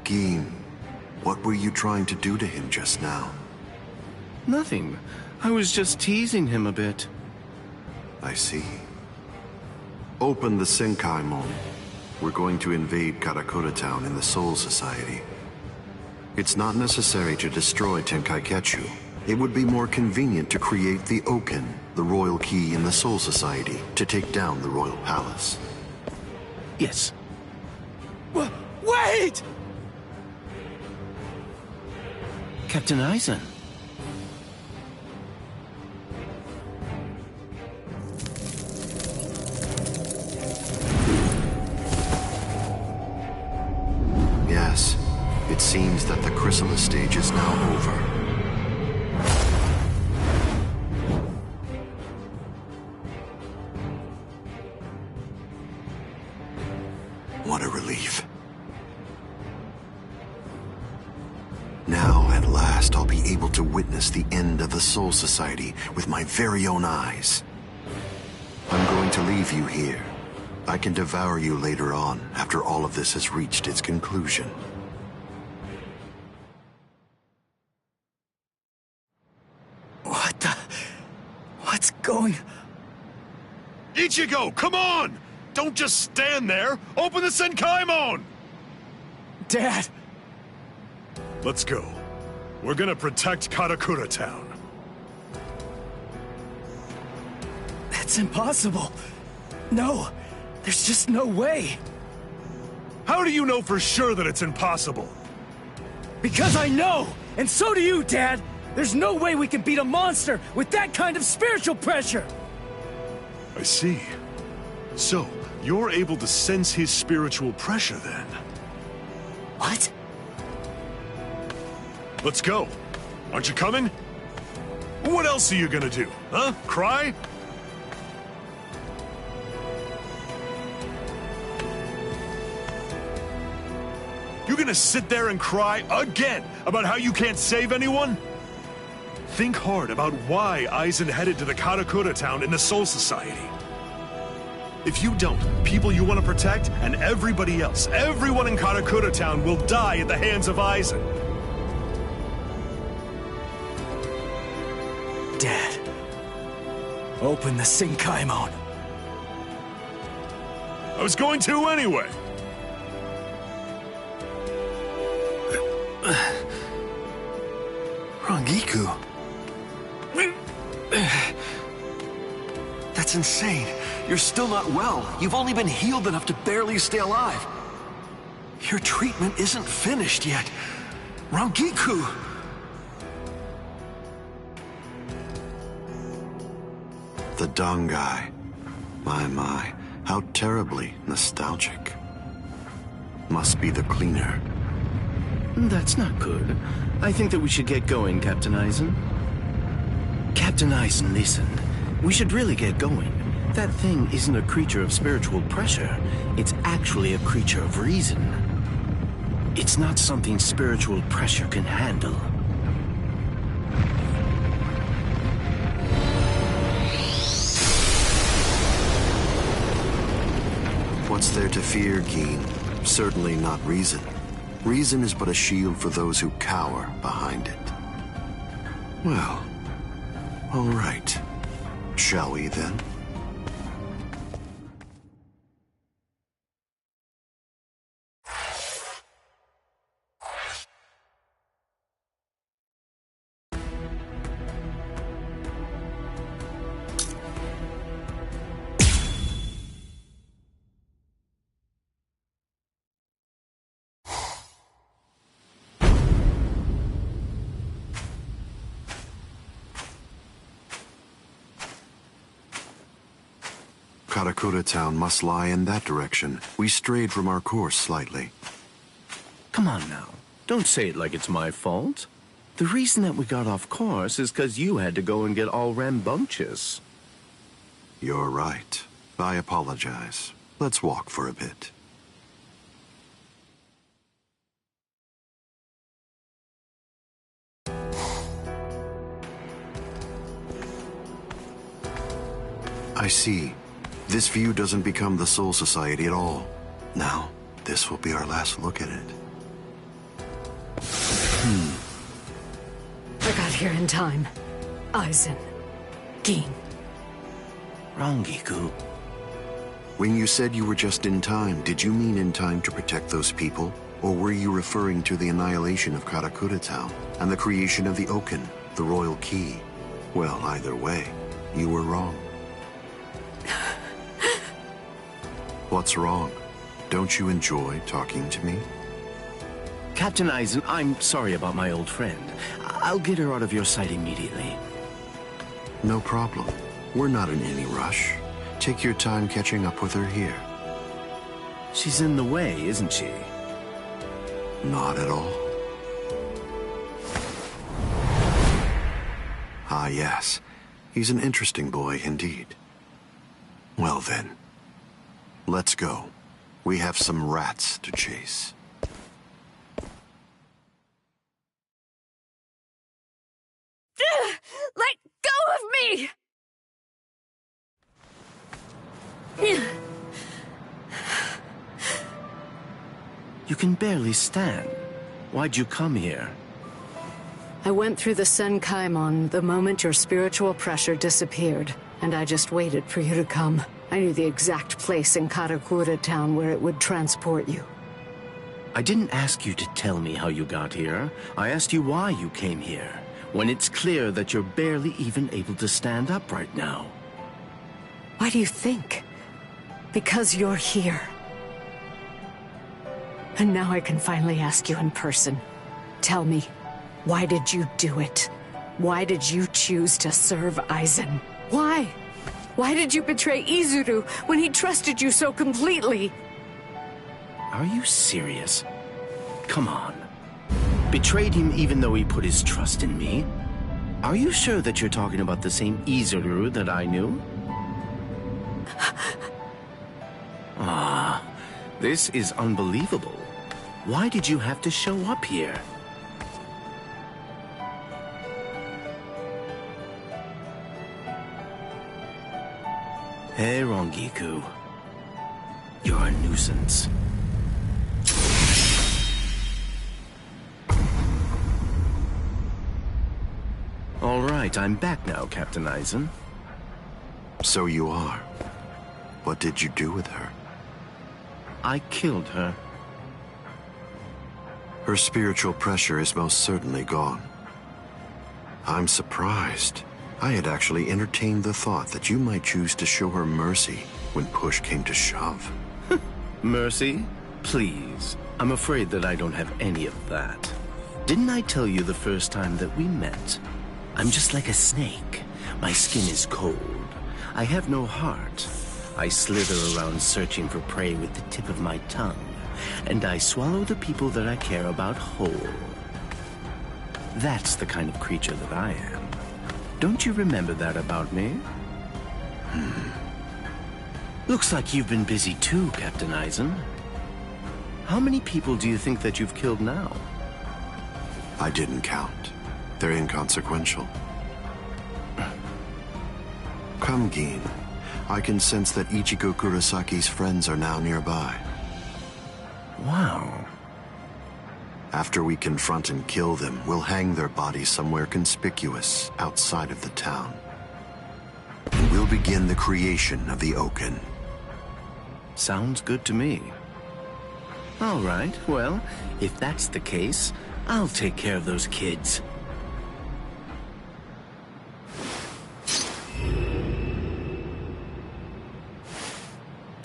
Gin, what were you trying to do to him just now? Nothing. I was just teasing him a bit. I see. Open the Senkaimon. We're going to invade Karakura Town in the Soul Society. It's not necessary to destroy Tenkaiketsu. It would be more convenient to create the Oken, the royal key in the Soul Society, to take down the royal palace. Yes. Wait! Captain Eisen. Yes, it seems that the chrysalis stage is now over. What a relief. Now, at last, I'll be able to witness the end of the Soul Society with my very own eyes. I'm going to leave you here. I can devour you later on, after all of this has reached its conclusion. What's going... Ichigo, come on! Don't just stand there! Open the Senkaimon! Dad! Let's go. We're gonna protect Karakura Town. That's impossible. No, there's just no way. How do you know for sure that it's impossible? Because I know! And so do you, Dad! There's no way we can beat a monster with that kind of spiritual pressure! I see. So, you're able to sense his spiritual pressure, then? What? Let's go. Aren't you coming? What else are you gonna do, huh? Cry? You gonna sit there and cry again about how you can't save anyone? Think hard about why Eisen headed to the Karakura Town in the Soul Society. If you don't, people you want to protect and everybody else, everyone in Karakura Town will die at the hands of Eisen. Dad, open the Sinkaimon. I was going to anyway. Rangiku. That's insane. You're still not well. You've only been healed enough to barely stay alive. Your treatment isn't finished yet. Rangiku! The Bankai. My, how terribly nostalgic. Must be the cleaner. That's not good. I think that we should get going, Captain Eisen. Captain Eisen, listen. We should really get going. That thing isn't a creature of spiritual pressure. It's actually a creature of reason. It's not something spiritual pressure can handle. What's there to fear, Geen? Certainly not reason. Reason is but a shield for those who cower behind it. Well, all right. Shall we then? Karakura town must lie in that direction. We strayed from our course slightly. Come on now. Don't say it like it's my fault. The reason that we got off course is because you had to go and get all rambunctious. You're right. I apologize. Let's walk for a bit. I see. This view doesn't become the Soul Society at all. Now, this will be our last look at it. I got here in time. Eisen. Geen. Rangiku. When you said you were just in time, did you mean in time to protect those people? Or were you referring to the annihilation of Karakura town and the creation of the Oaken, the royal key? Well, either way, you were wrong. What's wrong? Don't you enjoy talking to me? Captain Eisen, I'm sorry about my old friend. I'll get her out of your sight immediately. No problem. We're not in any rush. Take your time catching up with her here. She's in the way, isn't she? Not at all. Ah, yes. He's an interesting boy indeed. Well then, let's go. We have some rats to chase. Let go of me! You can barely stand. Why'd you come here? I went through the Sinkaimon the moment your spiritual pressure disappeared, and I just waited for you to come. I knew the exact place in Karakura town where it would transport you. I didn't ask you to tell me how you got here. I asked you why you came here, when it's clear that you're barely even able to stand up right now. Why do you think? Because you're here. And now I can finally ask you in person. Tell me, why did you do it? Why did you choose to serve Eisen? Why? Why did you betray Izuru when he trusted you so completely? Are you serious? Come on. Betrayed him even though he put his trust in me? Are you sure that you're talking about the same Izuru that I knew? Ah, this is unbelievable. Why did you have to show up here? Hey, Rangiku. You're a nuisance. All All right, I'm back now, Captain Eisen. So you are. What did you do with her? I killed her. Her spiritual pressure is most certainly gone. I'm surprised. I had actually entertained the thought that you might choose to show her mercy when push came to shove. Mercy? Please. I'm afraid that I don't have any of that. Didn't I tell you the first time that we met? I'm just like a snake. My skin is cold. I have no heart. I slither around searching for prey with the tip of my tongue, and I swallow the people that I care about whole. That's the kind of creature that I am. Don't you remember that about me? Looks like you've been busy too, Captain Eisen. How many people do you think that you've killed now? I didn't count. They're inconsequential. Come, Gin. I can sense that Ichigo Kurosaki's friends are now nearby. Wow. After we confront and kill them, we'll hang their bodies somewhere conspicuous outside of the town. And we'll begin the creation of the Oaken. Sounds good to me. All right, well, if that's the case, I'll take care of those kids.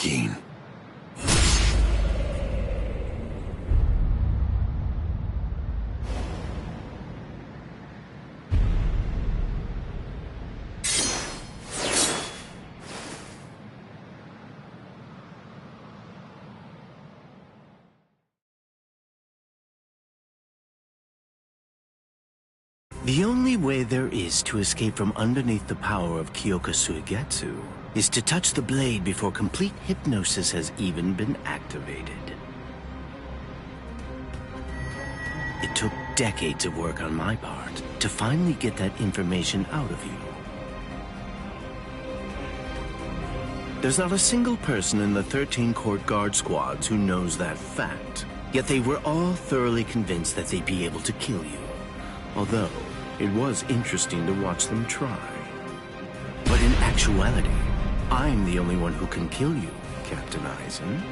Gin. The only way there is to escape from underneath the power of Kyoka Suigetsu is to touch the blade before complete hypnosis has even been activated. It took decades of work on my part to finally get that information out of you. There's not a single person in the 13 court guard squads who knows that fact, yet they were all thoroughly convinced that they'd be able to kill you. Although, it was interesting to watch them try. But in actuality, I'm the only one who can kill you, Captain Eisen.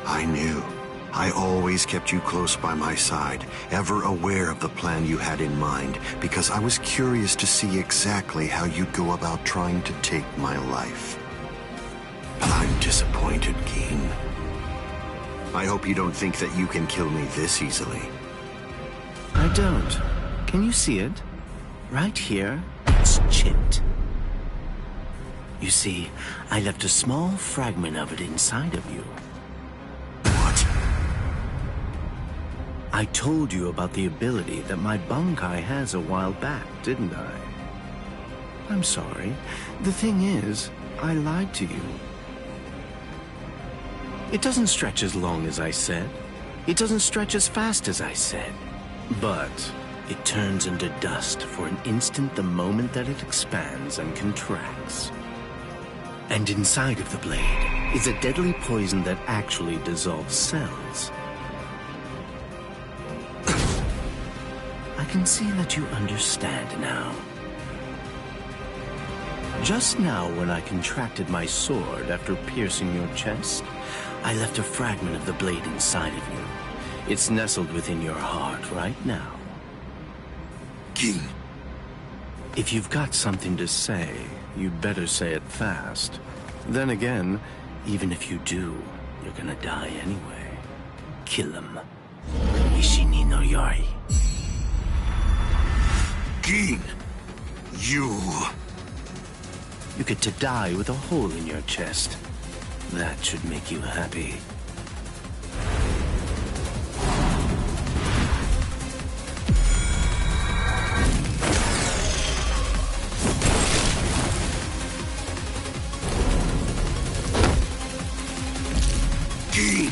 I knew. I always kept you close by my side, ever aware of the plan you had in mind, because I was curious to see exactly how you'd go about trying to take my life. But I'm disappointed, Gin. I hope you don't think that you can kill me this easily. I don't. Can you see it? Right here, it's chipped. You see, I left a small fragment of it inside of you. What? I told you about the ability that my Bankai has a while back, didn't I? I'm sorry. The thing is, I lied to you. It doesn't stretch as long as I said. It doesn't stretch as fast as I said. But it turns into dust for an instant the moment that it expands and contracts. And inside of the blade is a deadly poison that actually dissolves cells. I can see that you understand now. Just now, when I contracted my sword after piercing your chest, I left a fragment of the blade inside of you. It's nestled within your heart right now. Gin. If you've got something to say, you'd better say it fast. Then again, even if you do, you're gonna die anyway. Kill him. Ishini no Yori. Gin! You... You get to die with a hole in your chest. That should make you happy. Gin!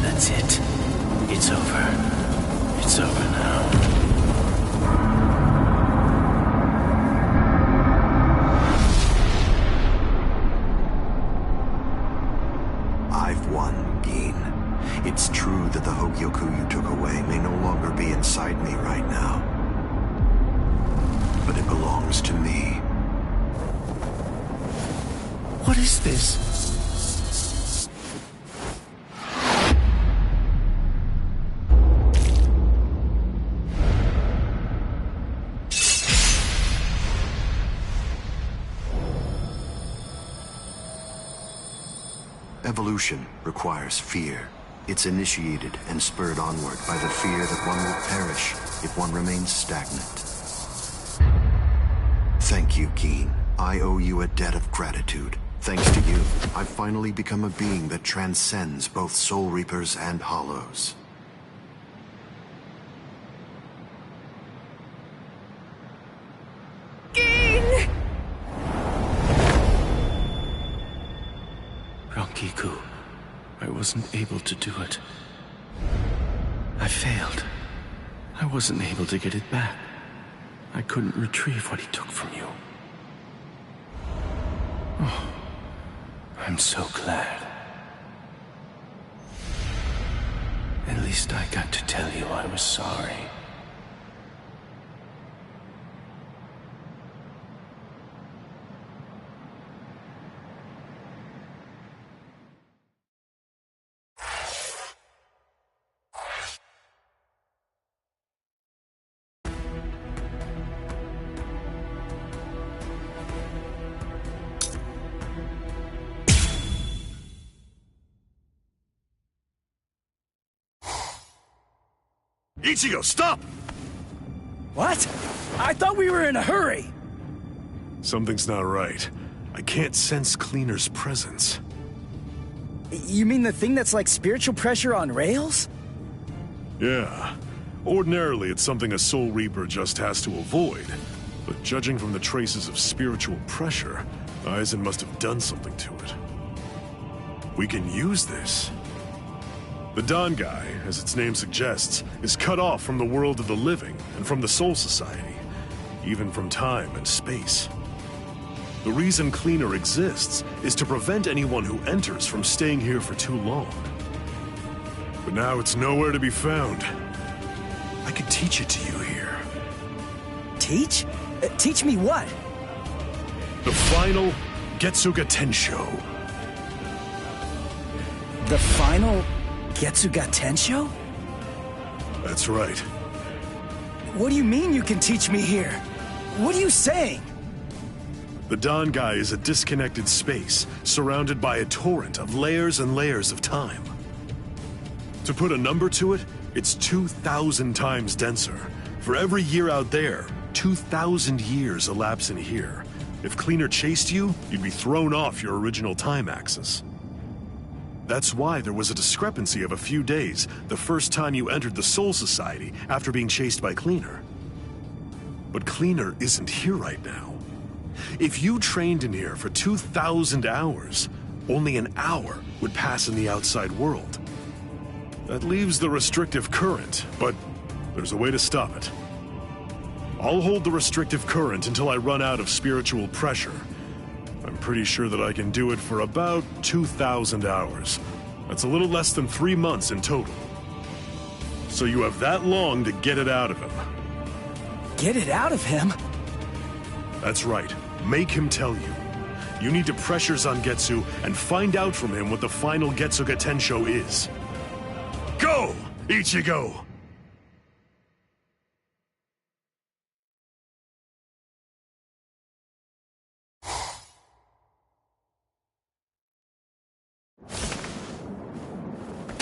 That's it. It's over. It's over now. but it belongs to me. What is this? Evolution requires fear. It's initiated and spurred onward by the fear that one will perish if one remains stagnant. Thank you, Keen. I owe you a debt of gratitude. Thanks to you, I've finally become a being that transcends both Soul Reapers and Hollows. Rankiku, I wasn't able to do it. I failed. I wasn't able to get it back. I couldn't retrieve what he took from you. Oh, I'm so glad. At least I got to tell you I was sorry. Ichigo, stop! What? I thought we were in a hurry! Something's not right. I can't sense Cleaner's presence. You mean the thing that's like spiritual pressure on rails? Yeah. Ordinarily, it's something a Soul Reaper just has to avoid. But judging from the traces of spiritual pressure, Aizen must have done something to it. We can use this. The Bankai, as its name suggests, is cut off from the world of the living and from the Soul Society, even from time and space. The reason Cleaner exists is to prevent anyone who enters from staying here for too long. But now it's nowhere to be found. I could teach it to you here. Teach? Teach me what? The final Getsuga Tensho. The final Getsuga Tensho? That's right. What do you mean you can teach me here? What are you saying? The Bankai is a disconnected space, surrounded by a torrent of layers and layers of time. To put a number to it, it's 2,000 times denser. For every year out there, 2,000 years elapse in here. If Cleaner chased you, you'd be thrown off your original time axis. That's why there was a discrepancy of a few days the first time you entered the Soul Society after being chased by Cleaner. But Cleaner isn't here right now. If you trained in here for 2,000 hours, only an hour would pass in the outside world. That leaves the restrictive current, but there's a way to stop it. I'll hold the restrictive current until I run out of spiritual pressure. I'm pretty sure that I can do it for about 2,000 hours. That's a little less than 3 months in total. So you have that long to get it out of him. Get it out of him? That's right. Make him tell you. You need to pressure Zangetsu and find out from him what the final Getsuga Tensho is. Go, Ichigo!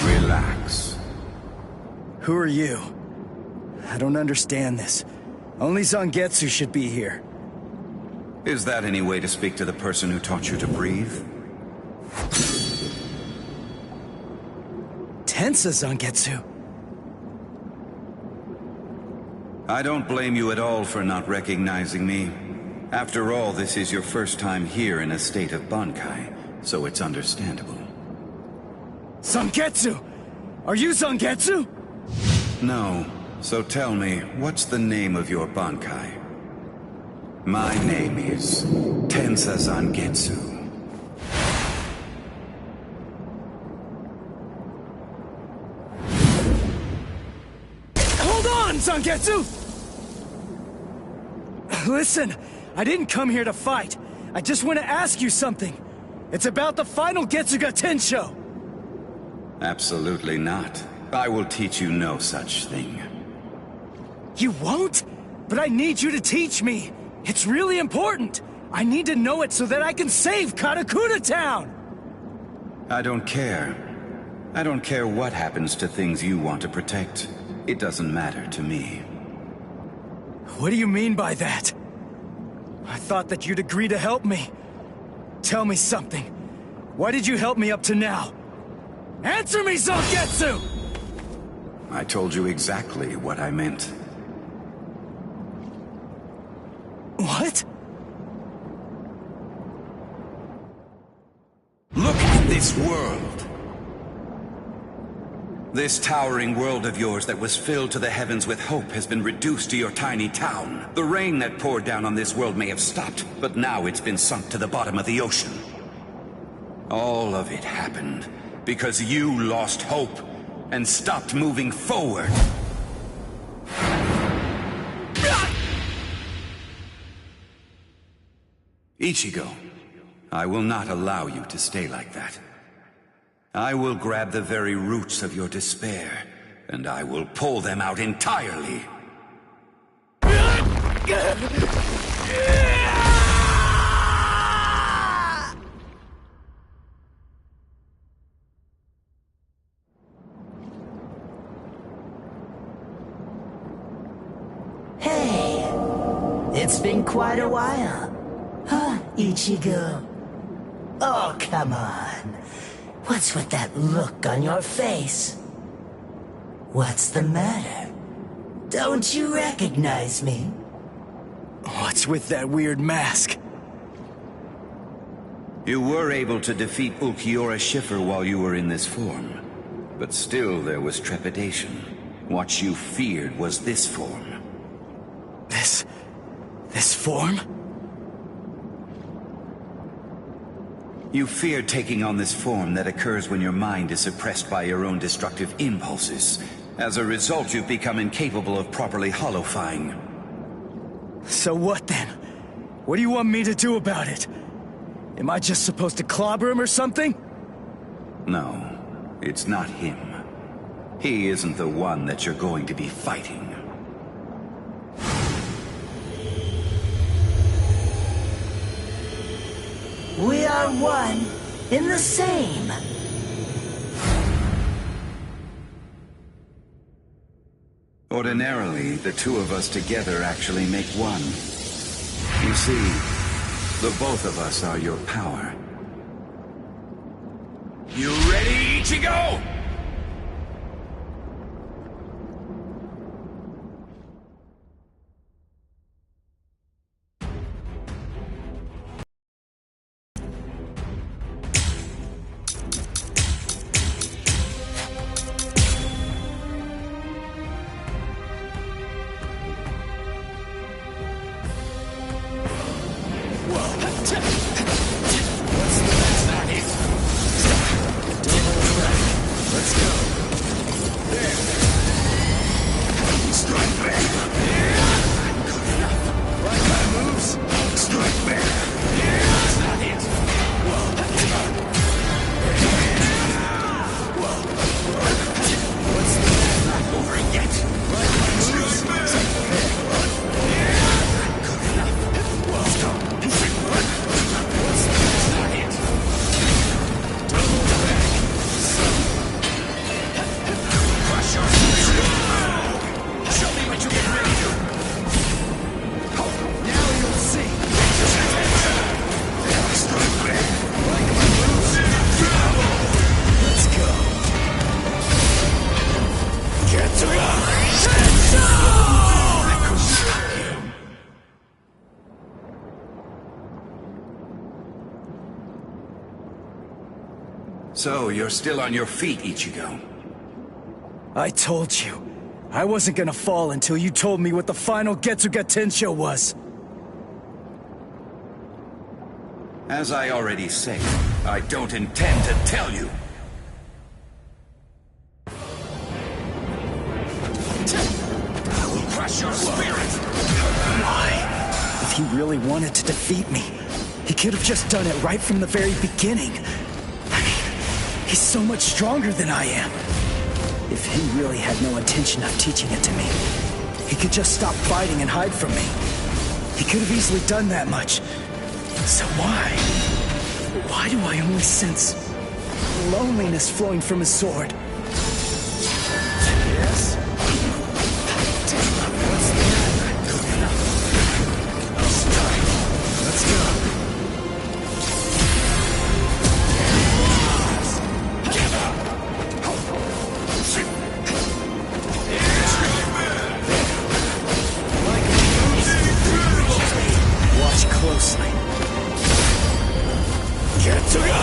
Relax. Who are you? I don't understand this. Only Zangetsu should be here. Is that any way to speak to the person who taught you to breathe? Tensa Zangetsu. I don't blame you at all for not recognizing me. After all, this is your first time here in a state of Bankai, so it's understandable. Zangetsu! Are you Zangetsu? No. So tell me, what's the name of your Bankai? My name is Tensa Zangetsu. Hold on, Zangetsu! Listen, I didn't come here to fight. I just want to ask you something. It's about the final Getsuga Tensho. Absolutely not. I will teach you no such thing. You won't? But I need you to teach me. It's really important. I need to know it so that I can save Karakura Town. I don't care. I don't care what happens to things you want to protect. It doesn't matter to me. What do you mean by that? I thought that you'd agree to help me. Tell me something. Why did you help me up to now? Answer me, Zangetsu! I told you exactly what I meant. What? Look at this world! This towering world of yours that was filled to the heavens with hope has been reduced to your tiny town. The rain that poured down on this world may have stopped, but now it's been sunk to the bottom of the ocean. All of it happened because you lost hope and stopped moving forward. Ichigo, I will not allow you to stay like that. I will grab the very roots of your despair, and I will pull them out entirely. Hey, it's been quite a while. Huh, Ichigo? Oh, come on. What's with that look on your face? What's the matter? Don't you recognize me? What's with that weird mask? You were able to defeat Ulquiorra Schiffer while you were in this form. But still there was trepidation. What you feared was this form. This form? You fear taking on this form that occurs when your mind is suppressed by your own destructive impulses. As a result, you've become incapable of properly holofying. So what then? What do you want me to do about it? Am I just supposed to clobber him or something? No, it's not him. He isn't the one that you're going to be fighting. We are one in the same. Ordinarily, the two of us together actually make one. You see, the both of us are your power. You ready, Ichigo? So, you're still on your feet, Ichigo. I told you. I wasn't gonna fall until you told me what the final Getsuga Tensho was. As I already said, I don't intend to tell you. I will crush your spirit! Why? If he really wanted to defeat me, he could have just done it right from the very beginning. He's so much stronger than I am. If he really had no intention of teaching it to me, he could just stop fighting and hide from me. He could have easily done that much. So why? Why do I only sense loneliness flowing from his sword? Yes? What's the matter? Let's go. Watch closely. Get to go!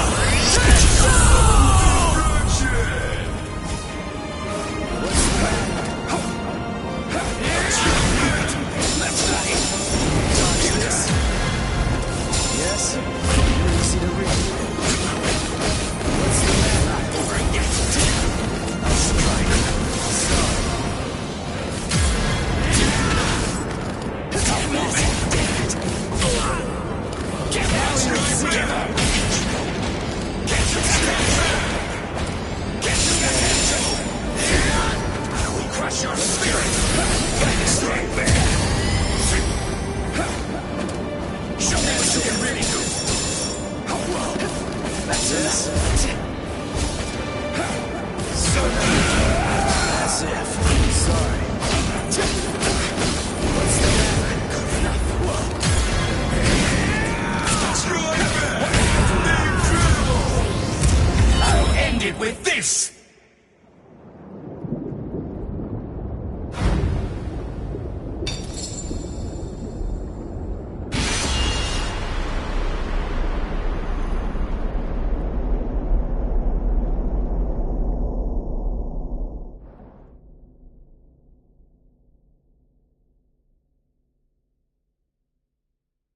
With this!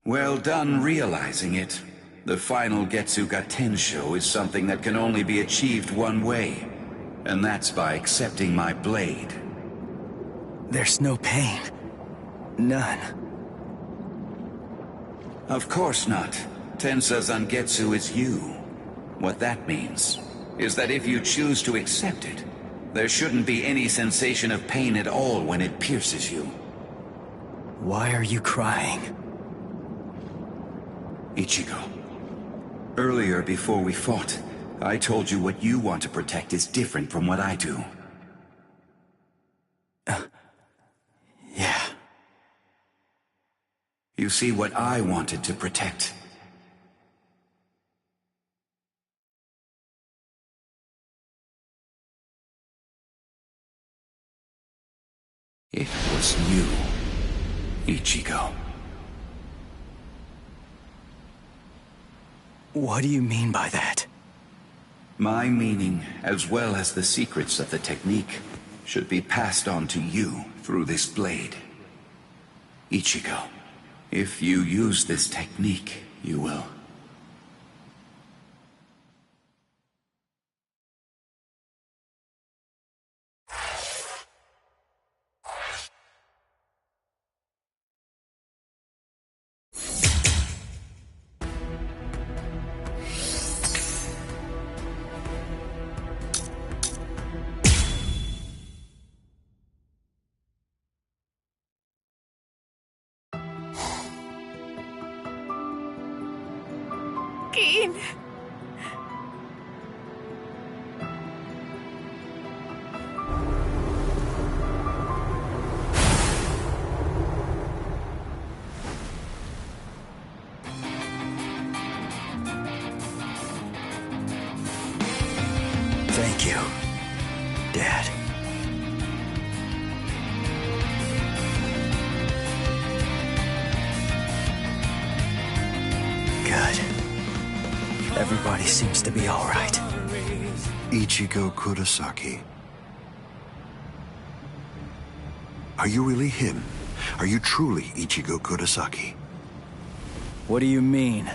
Well done realizing it. The final Getsuga Tensho is something that can only be achieved one way, and that's by accepting my blade. There's no pain. None. Of course not. Tensa Zangetsu is you. What that means is that if you choose to accept it, there shouldn't be any sensation of pain at all when it pierces you. Why are you crying? Ichigo. Earlier, before we fought, I told you what you want to protect is different from what I do. Yeah. You see, what I wanted to protect. It was you, Ichigo. What do you mean by that? My meaning, as well as the secrets of the technique, should be passed on to you through this blade. Ichigo, if you use this technique, you will. Thank you, Dad. Good. Everybody seems to be all right. Ichigo Kurosaki. Are you really him? Are you truly Ichigo Kurosaki? What do you mean?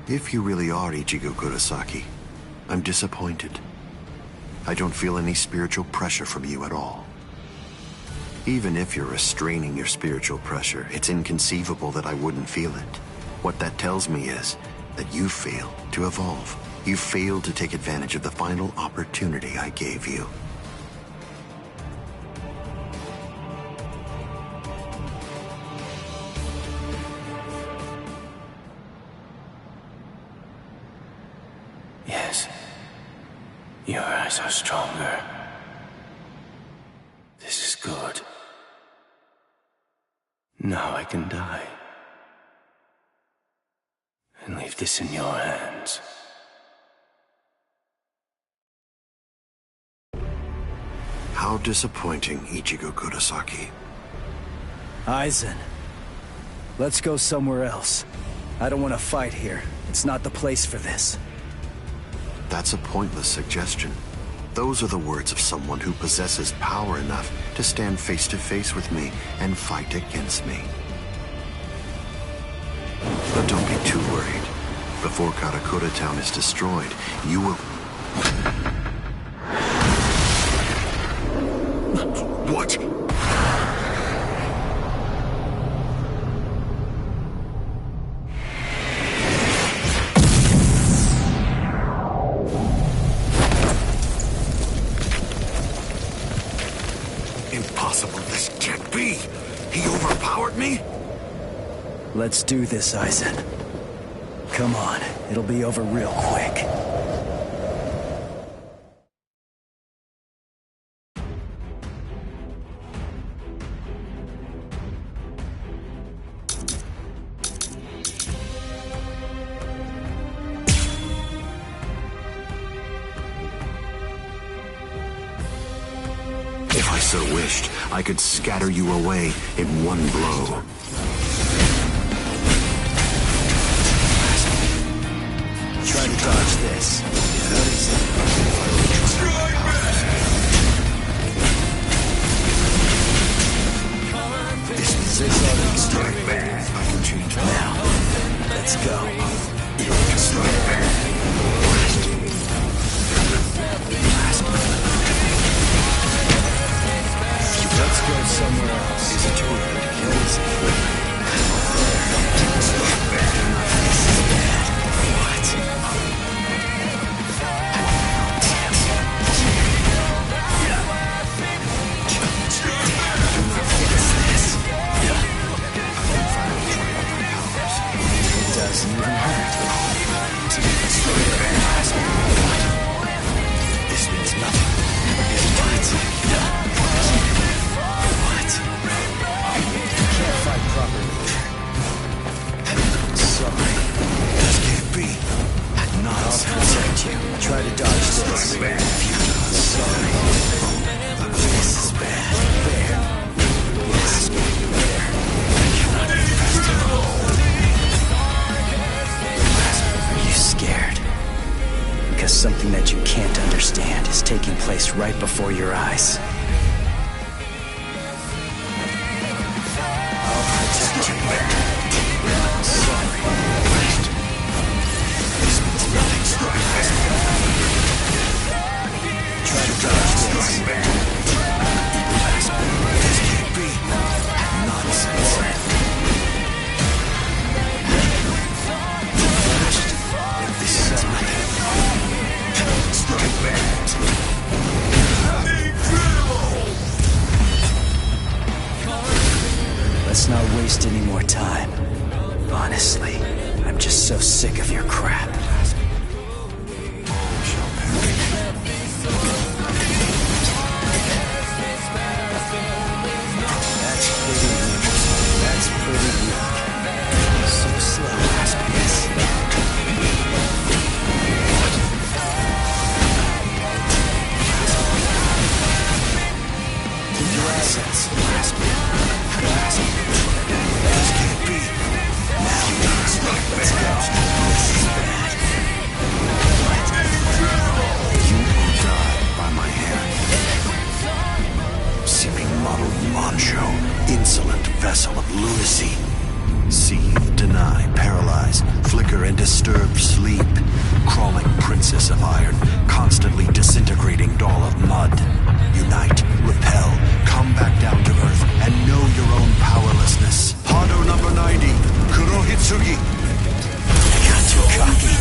If you really are Ichigo Kurosaki, I'm disappointed. I don't feel any spiritual pressure from you at all. Even if you're restraining your spiritual pressure, it's inconceivable that I wouldn't feel it. What that tells me is that you failed to evolve. You failed to take advantage of the final opportunity I gave you. Yes. Your eyes are stronger. This is good. Now I can die. And leave this in your hands. How disappointing, Ichigo Kurosaki. Aizen, let's go somewhere else. I don't want to fight here. It's not the place for this. That's a pointless suggestion. Those are the words of someone who possesses power enough to stand face to face with me and fight against me. But don't be too worried. Before Karakura Town is destroyed, you will... What? Impossible, this can't be! He overpowered me? Let's do this, Aizen. Come on, it'll be over real quick. If I so wished, I could scatter you away in one blow. Try to dodge this. What is it? This is already strike back. I can change now. Let's go. Strike back. Let's go somewhere else. Is it too early to kill this? Strike back. This is bad. What? It doesn't even hurt. This means nothing. What? You can't fight properly. Sorry. This can't be. Nonsense. I'll protect you. Try to dodge this. Sorry. This is bad. There. Yes. There. I cannot trust you. Are you scared? Because something that you can't understand is taking place right before your eyes. I'll protect you. Sorry. This means nothing. Try to dodge this. This can't be. Nonsense. This is nothing. Strike back. Let's not waste any more time. Honestly, I'm just so sick of your crap. That's pretty weak. That's pretty weak. So slow. Yes. Your assets. This can't be. Now, let's go. This is bad. You will die by my hand. Seeming muddled macho, insolent vessel of lunacy. Seethe, deny, paralyze, flicker, and disturb sleep. Crawling princess of iron, constantly disintegrating doll of mud. Unite, repel, come back down to earth, and know your own powerlessness. Hado number 90, Kurohitsugi. I got too cocky.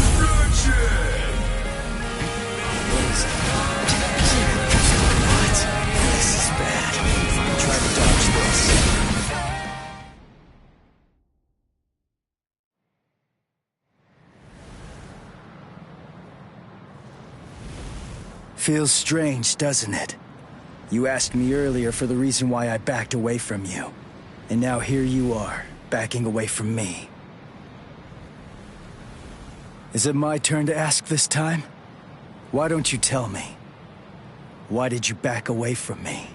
This is bad. Try to dodge this. Feels strange, doesn't it? You asked me earlier for the reason why I backed away from you. And now here you are, backing away from me. Is it my turn to ask this time? Why don't you tell me? Why did you back away from me?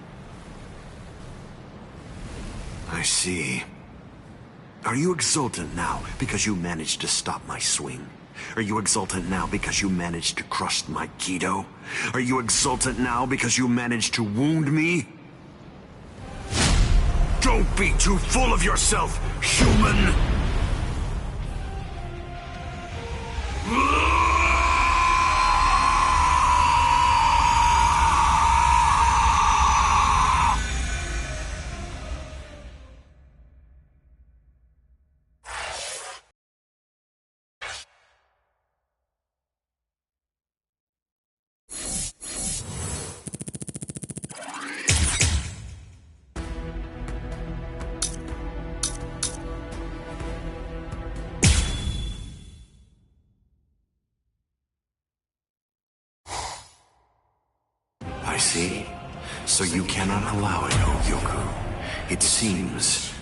I see. Are you exultant now because you managed to stop my swing? Are you exultant now because you managed to crush my Kido? Are you exultant now because you managed to wound me? Don't be too full of yourself, human! I see. So you cannot allow it, Yoku. It seems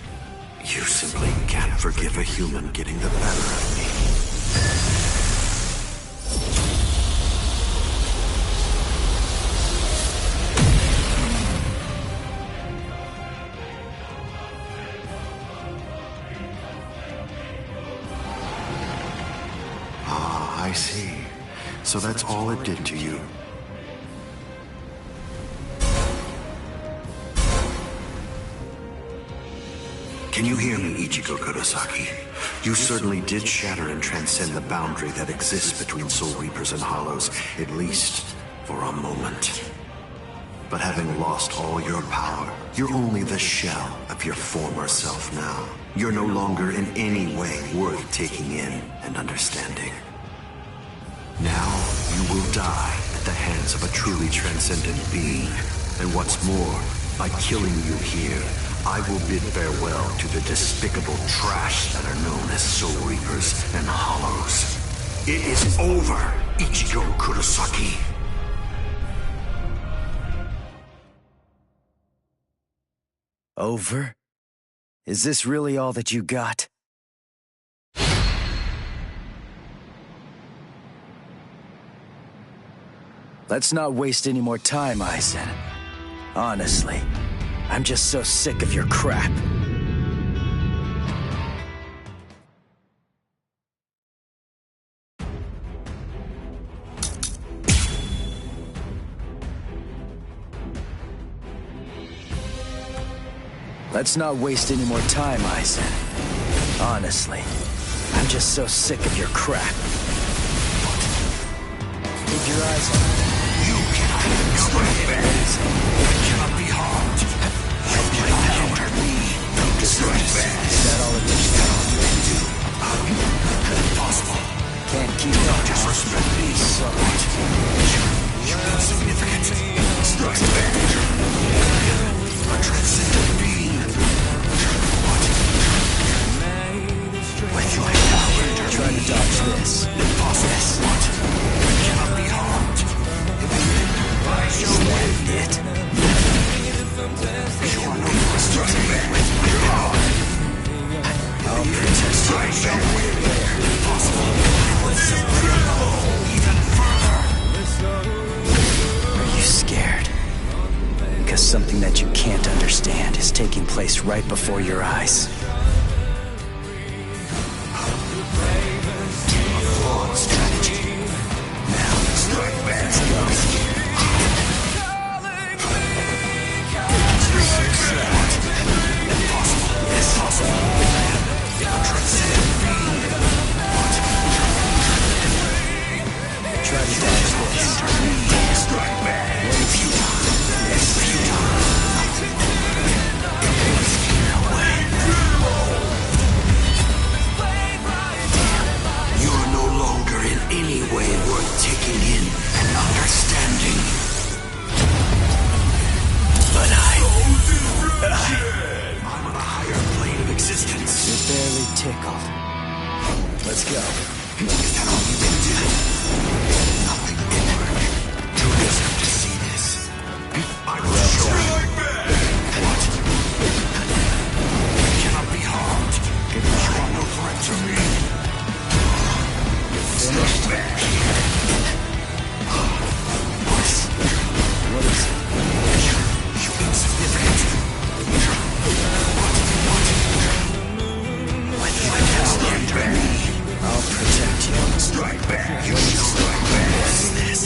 you simply can't forgive a human getting the better of me. Ah, I see. So that's all it did to you. Can you hear me, Ichigo Kurosaki? You certainly did shatter and transcend the boundary that exists between Soul Reapers and Hollows, at least for a moment. But having lost all your power, you're only the shell of your former self now. You're no longer in any way worth taking in and understanding. Now, you will die at the hands of a truly transcendent being. And what's more, by killing you here, I will bid farewell to the despicable trash that are known as Soul Reapers and Hollows. It is over, Ichigo Kurosaki. Over? Is this really all that you got? Let's not waste any more time, Aizen. Honestly, I'm just so sick of your crap. Let's not waste any more time, Aizen. Honestly, I'm just so sick of your crap. Keep your eyes on me. You cannot cover fans. I cannot be harmed. Help my power. Don't destroy fans. Is that all it is? Do. Impossible. Can't keep Don't up. disrespect me. So what? You're insignificant. Destroy fans. A transcendent being. What? With my power. Try to dodge this. Impossible. What? I cannot be harmed. Is that it? You are no destroy fans. I'll protest I shall win. Impossible. Even further. Are you scared? Because something that you can't understand is taking place right before your eyes. A flawed strategy. Now, strike back. Let's go. Impossible. Yes, possible. A transcendent being. Try to dodge this. difficult. Let's go. Nothing more. You deserve to see this. I will show you. What? You cannot be harmed. You are no threat to me. Finished. What is it? You insignificant. With my power under me, I'll protect you. Strike back. You shall strike back. What's this?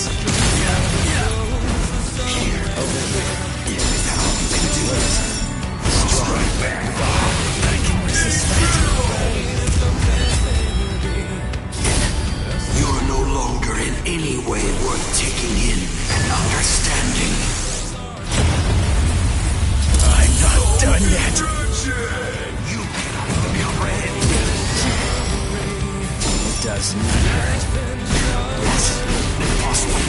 Here. Over here. What is it? Strike back. I can resist that. You are no longer in any way worth taking in and understanding. I'm not done yet. You cannot comprehend. It does not hurt. Yes, impossible.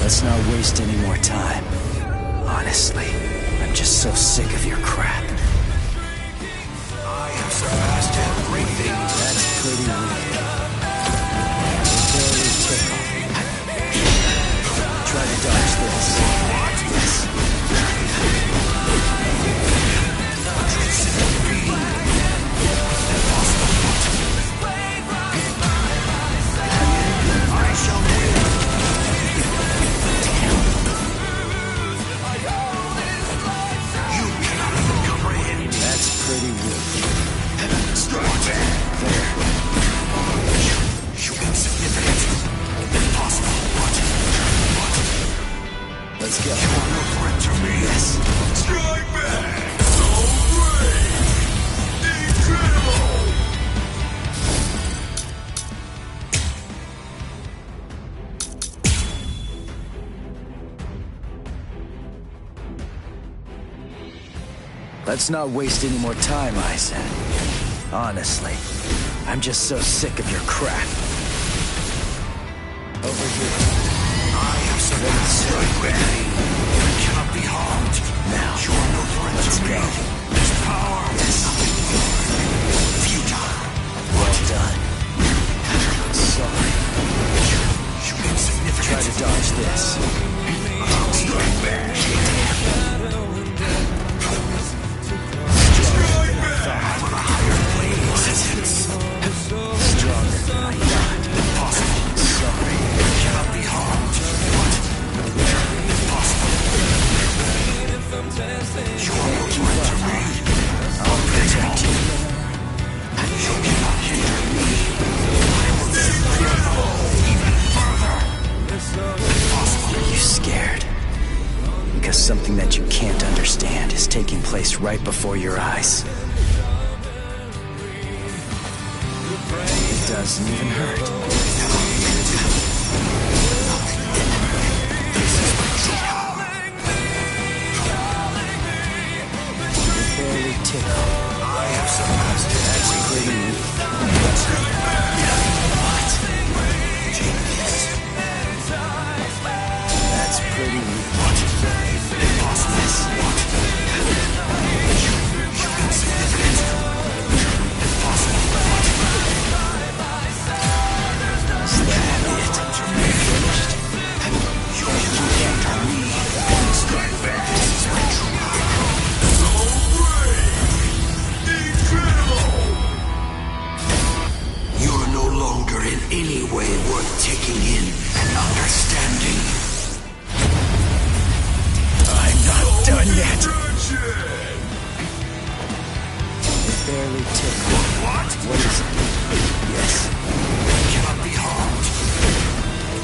Let's not waste any more time. Honestly, I'm just so sick of your crap. I have surpassed everything. That's pretty weak. Barely tickle. Try to dodge this. What? Yes. I shall win. You cannot comprehend. That's pretty weak. Strike back. There. You insignificant. Impossible. What? Let's go. You are no threat to me. Yes. Strike back. So great. Incredible. Let's not waste any more time, Aizen. Honestly, I'm just so sick of your crap. Over here. I have surpassed strike back. You cannot be harmed. Now, You are no threat let's to me. go. This power is nothing more. Futile. Well done. Sorry. You insignificant. Try to dodge this. I'll strike back. I'm on a higher plane of existence. Stronger than I thought. Impossible. Sorry. You cannot be harmed. What? Impossible. You are no threat to me. I'll protect you. You cannot hinder me. I will simply evolve even further. Impossible. Are you scared? Because something that you can't understand is taking place right before your eyes. It doesn't even hurt. You barely tickle. I have surpassed it. That's pretty weak. What? That's pretty weak. Impossible. Yes. You insignificant. Impossible. Is that it? Finished? You cannot hinder me. Strike back. This is my true power. So great. Incredible. You are no longer in any way worth taking in and understanding. I'm not done yet. Barely tickle. What? What is it? Yes. You cannot be harmed.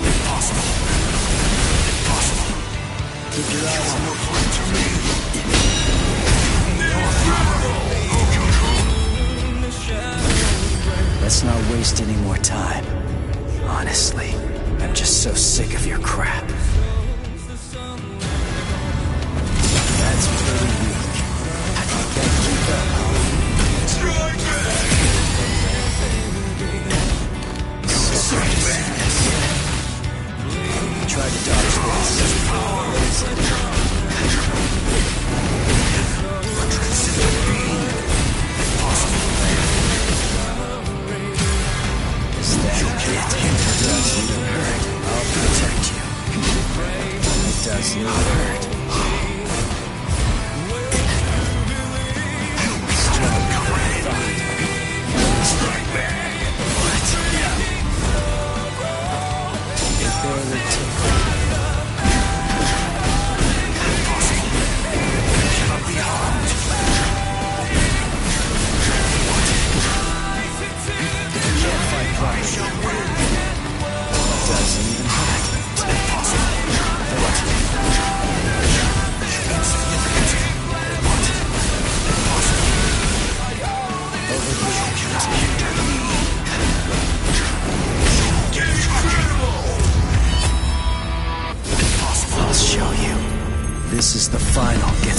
Impossible. Impossible. Keep your eyes You on are no threat to me. Let's not waste any more time. Honestly, I'm just so sick of your crap. That's pretty weak. Can't keep up. Strike back. Strike back. Try to dodge this. Power.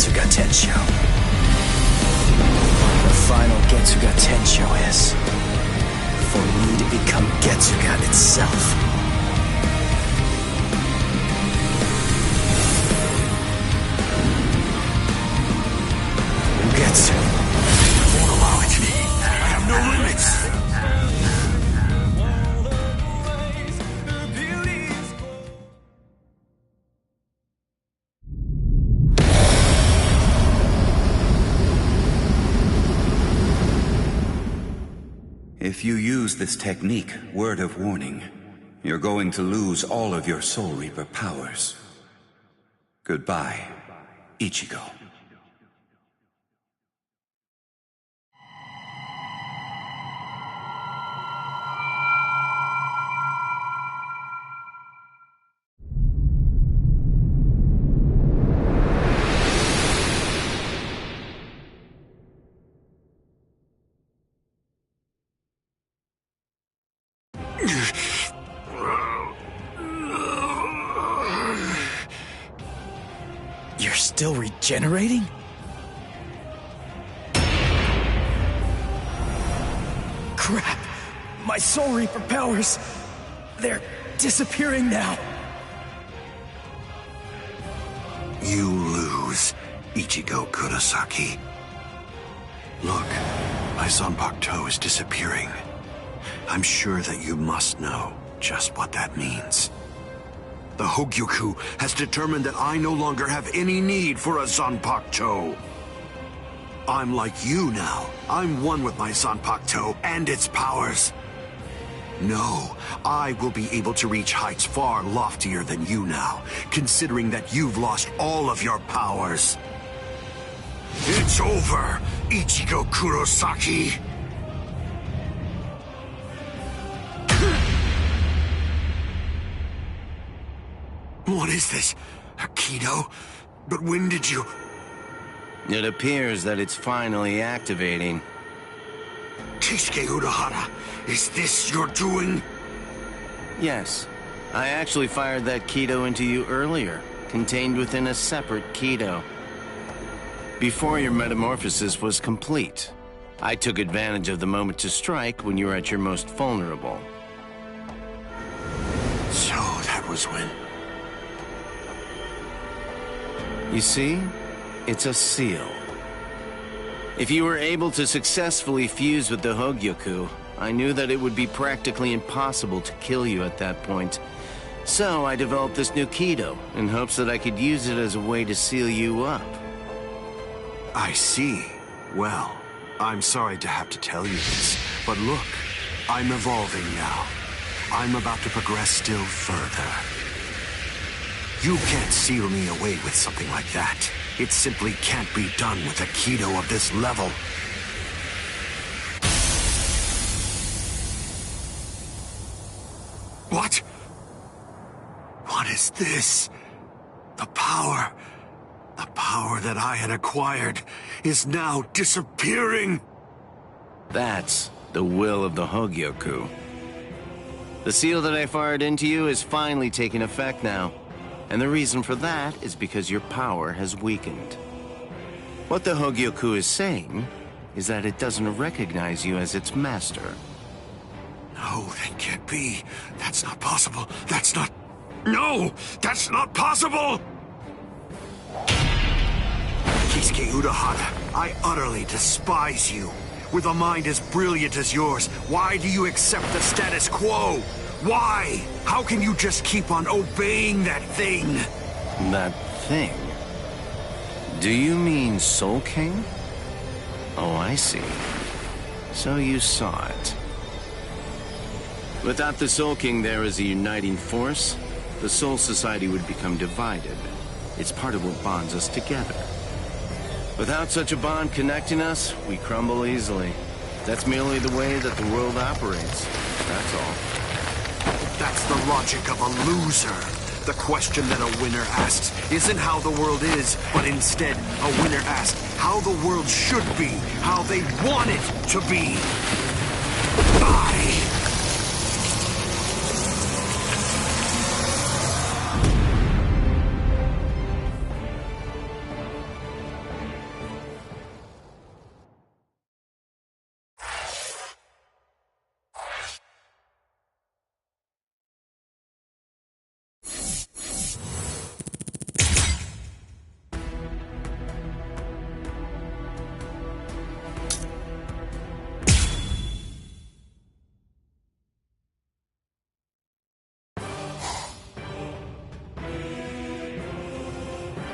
Getsuga Tensho. The final Getsuga Tensho is for me to become Getsuga itself. Getsu. I won't allow it. I have no limits. If you use this technique, word of warning, you're going to lose all of your Soul Reaper powers. Goodbye, Ichigo. You're still regenerating? Crap! My Soul Reaper powers, they're disappearing now. You lose, Ichigo Kurosaki. Look, my Zanpakuto is disappearing. I'm sure that you must know just what that means. The Hogyoku has determined that I no longer have any need for a Zanpakuto. I'm like you now. I'm one with my Zanpakuto and its powers. No, I will be able to reach heights far loftier than you now, considering that you've lost all of your powers. It's over, Ichigo Kurosaki. What is this? A Kido? But when did you... It appears that it's finally activating. Kisuke Urahara, is this your doing? Yes. I actually fired that Kido into you earlier, contained within a separate Kido. Before your metamorphosis was complete, I took advantage of the moment to strike when you were at your most vulnerable. So that was when... You see? It's a seal. If you were able to successfully fuse with the Hogyoku, I knew that it would be practically impossible to kill you at that point. So I developed this new Kido, in hopes that I could use it as a way to seal you up. I see. Well, I'm sorry to have to tell you this, but look, I'm evolving now. I'm about to progress still further. You can't seal me away with something like that. It simply can't be done with a Kido of this level. What? What is this? The power that I had acquired is now disappearing. That's the will of the Hogyoku. The seal that I fired into you is finally taking effect now. And the reason for that is because your power has weakened. What the Hogyoku is saying is that it doesn't recognize you as its master. No, that can't be. That's not possible. That's not... No! That's not possible! Kisuke Urahara, I utterly despise you. With a mind as brilliant as yours, why do you accept the status quo? Why? How can you just keep on obeying that thing? That thing? Do you mean Soul King? Oh, I see. So you saw it. Without the Soul King there as a uniting force, the Soul Society would become divided. It's part of what bonds us together. Without such a bond connecting us, we crumble easily. That's merely the way that the world operates. That's all. That's the logic of a loser. The question that a winner asks isn't how the world is, but instead, a winner asks how the world should be, how they want it to be.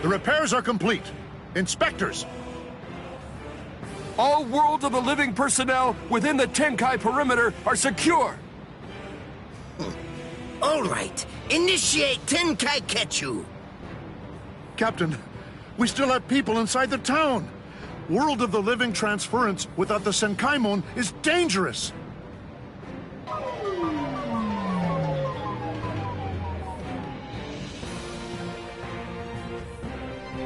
The repairs are complete. Inspectors! All World of the Living personnel within the Tenkai perimeter are secure. All right. Initiate Tenkai Ketchu. Captain, we still have people inside the town. World of the Living transference without the Senkaimon is dangerous.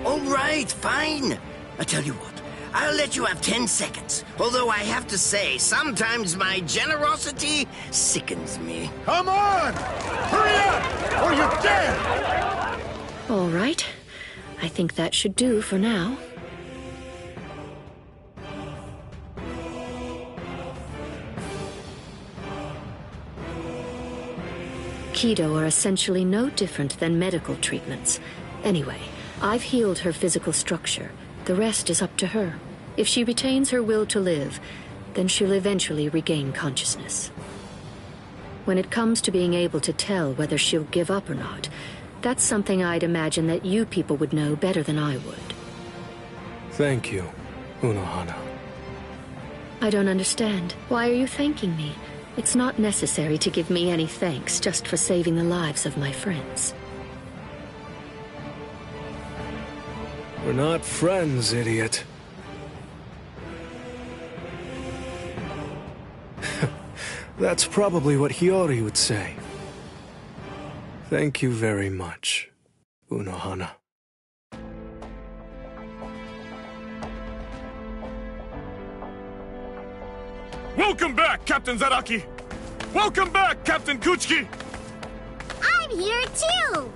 All right, fine. I tell you what, I'll let you have 10 seconds. Although I have to say, sometimes my generosity sickens me. Come on! Hurry up, or you're dead! All right. I think that should do for now. Keto are essentially no different than medical treatments. Anyway, I've healed her physical structure. The rest is up to her. If she retains her will to live, then she'll eventually regain consciousness. When it comes to being able to tell whether she'll give up or not, that's something I'd imagine that you people would know better than I would. Thank you, Unohana. I don't understand. Why are you thanking me? It's not necessary to give me any thanks just for saving the lives of my friends. We're not friends, idiot. That's probably what Hiyori would say. Thank you very much, Unohana. Welcome back, Captain Zaraki! Welcome back, Captain Kuchiki! I'm here too!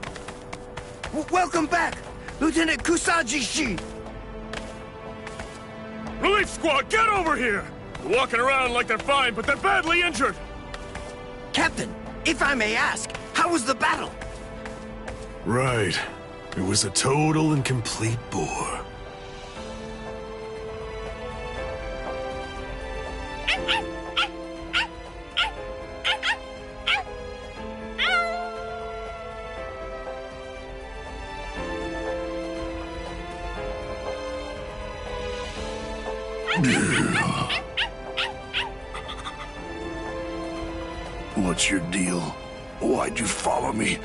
Welcome back, Lieutenant Kusaji-shi! Relief squad, get over here! They're walking around like they're fine, but they're badly injured! Captain, if I may ask, how was the battle? Right. It was a total and complete bore. What's your deal? Why'd you follow me?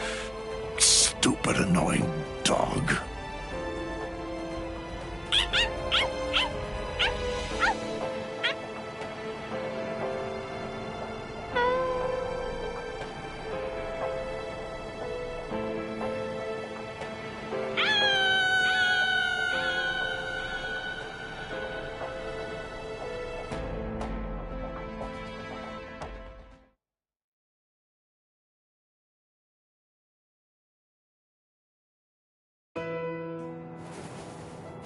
Stupid, annoying dog.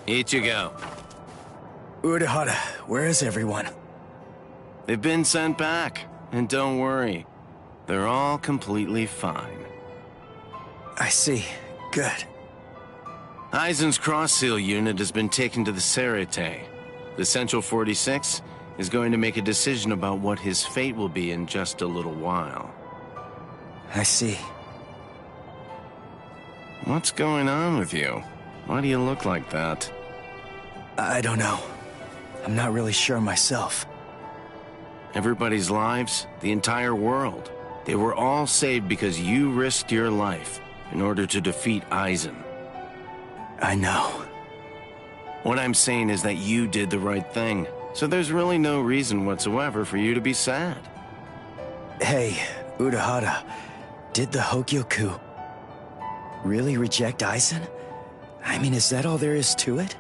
Ichigo. Urahara, where is everyone? They've been sent back. And don't worry, they're all completely fine. I see. Good. Aizen's cross-seal unit has been taken to the Serete. The Central 46 is going to make a decision about what his fate will be in just a little while. I see. What's going on with you? Why do you look like that? I don't know. I'm not really sure myself. Everybody's lives, the entire world, they were all saved because you risked your life in order to defeat Aizen. I know. What I'm saying is that you did the right thing, so there's really no reason whatsoever for you to be sad. Hey, Urahara, did the Hogyoku really reject Aizen? I mean, is that all there is to it?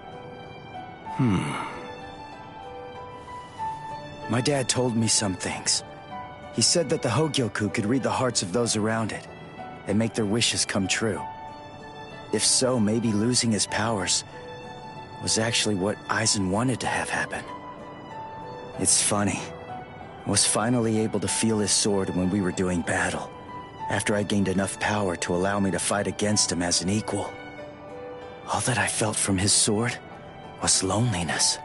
My dad told me some things. He said that the Hogyoku could read the hearts of those around it and make their wishes come true. If so, maybe losing his powers was actually what Aizen wanted to have happen. It's funny. I was finally able to feel his sword when we were doing battle, after I gained enough power to allow me to fight against him as an equal. All that I felt from his sword was loneliness.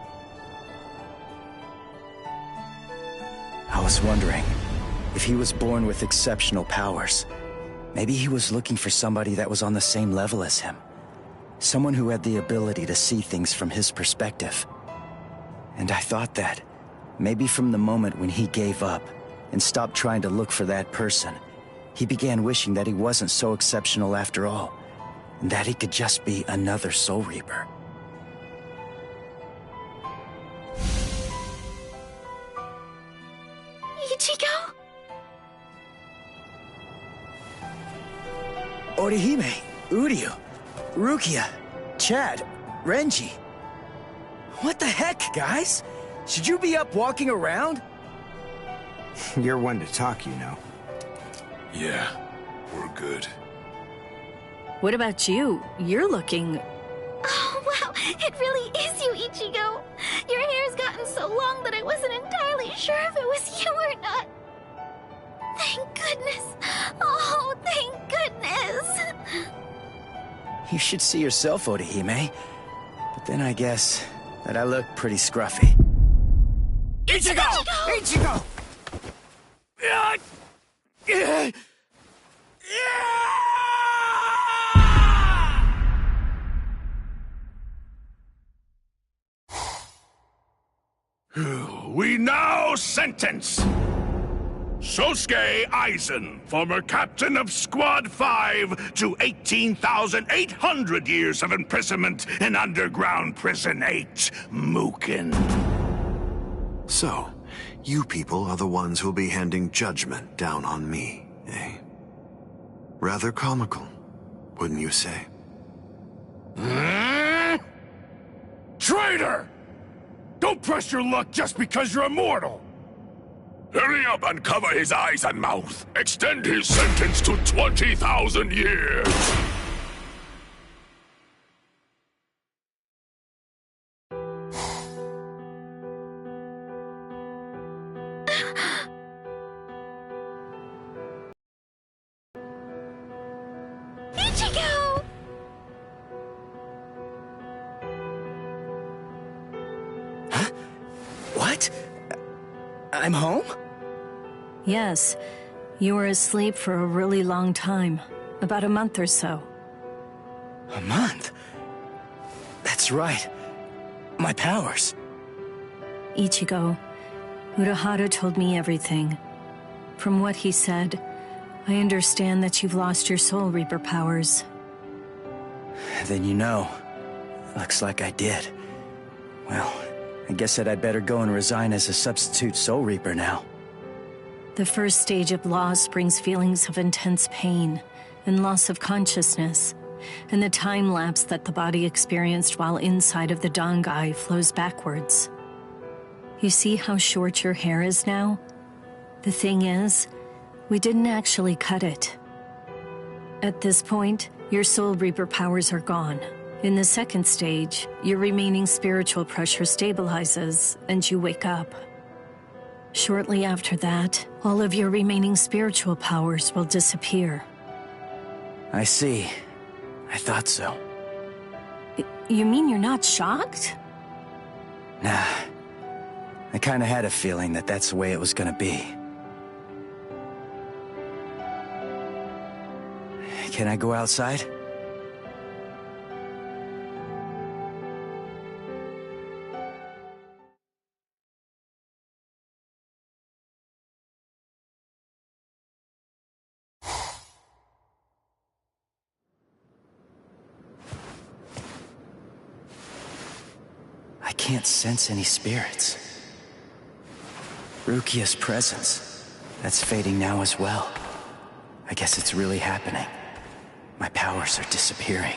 I was wondering if he was born with exceptional powers. Maybe he was looking for somebody that was on the same level as him. Someone who had the ability to see things from his perspective. And I thought that, maybe from the moment when he gave up and stopped trying to look for that person, he began wishing that he wasn't so exceptional after all, and that he could just be another Soul Reaper. Ichigo? Orihime, Uryu, Rukia, Chad, Renji. What the heck, guys? Should you be up walking around? You're one to talk, you know. Yeah, we're good. What about you? You're looking... Oh, wow, it really is you, Ichigo. Your hair's gotten so long that I wasn't entirely sure if it was you or not. Thank goodness. Oh, thank goodness. You should see yourself, Orihime. But then I guess that I look pretty scruffy. Ichigo! Ichigo! We now sentence Sosuke Aizen, former captain of Squad 5, to 18,800 years of imprisonment in underground prison 8, Mukin. So, you people are the ones who'll be handing judgment down on me, eh? Rather comical, wouldn't you say? Traitor! Don't press your luck just because you're immortal! Hurry up and cover his eyes and mouth. Extend his sentence to 20,000 years. Ichigo! Huh? What? I'm home? Yes. You were asleep for a really long time. About a month or so. A month? That's right. My powers. Ichigo, Urahara told me everything. From what he said, I understand that you've lost your Soul Reaper powers. Then you know. Looks like I did. Well, I guess that I'd better go and resign as a substitute Soul Reaper now. The first stage of loss brings feelings of intense pain and loss of consciousness, and the time lapse that the body experienced while inside of the Bankai flows backwards. You see how short your hair is now? The thing is, we didn't actually cut it. At this point, your Soul Reaper powers are gone. In the second stage, your remaining spiritual pressure stabilizes, and you wake up. Shortly after that, all of your remaining spiritual powers will disappear. I see. I thought so. You mean you're not shocked? Nah. I kinda had a feeling that that's the way it was gonna be. Can I go outside? I can't sense any spirits. Rukia's presence, that's fading now as well. I guess it's really happening. My powers are disappearing.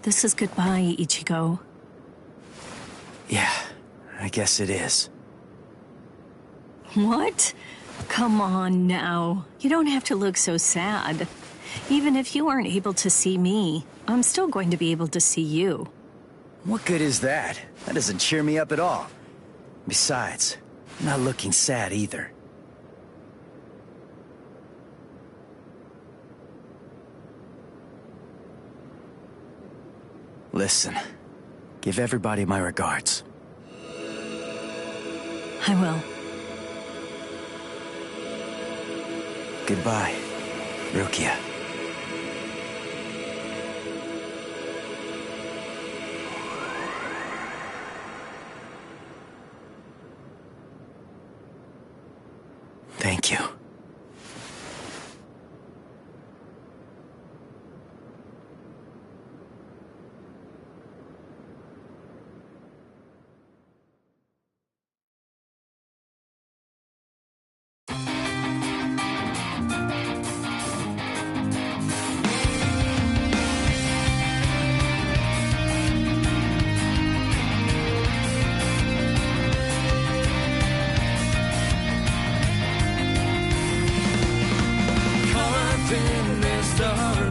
This is goodbye, Ichigo. Yeah, I guess it is. What? Come on now. You don't have to look so sad. Even if you aren't able to see me, I'm still going to be able to see you. What good is that? That doesn't cheer me up at all. Besides, I'm not looking sad either. Listen, give everybody my regards. I will. Goodbye, Rukia. Thank you. Caught in this dark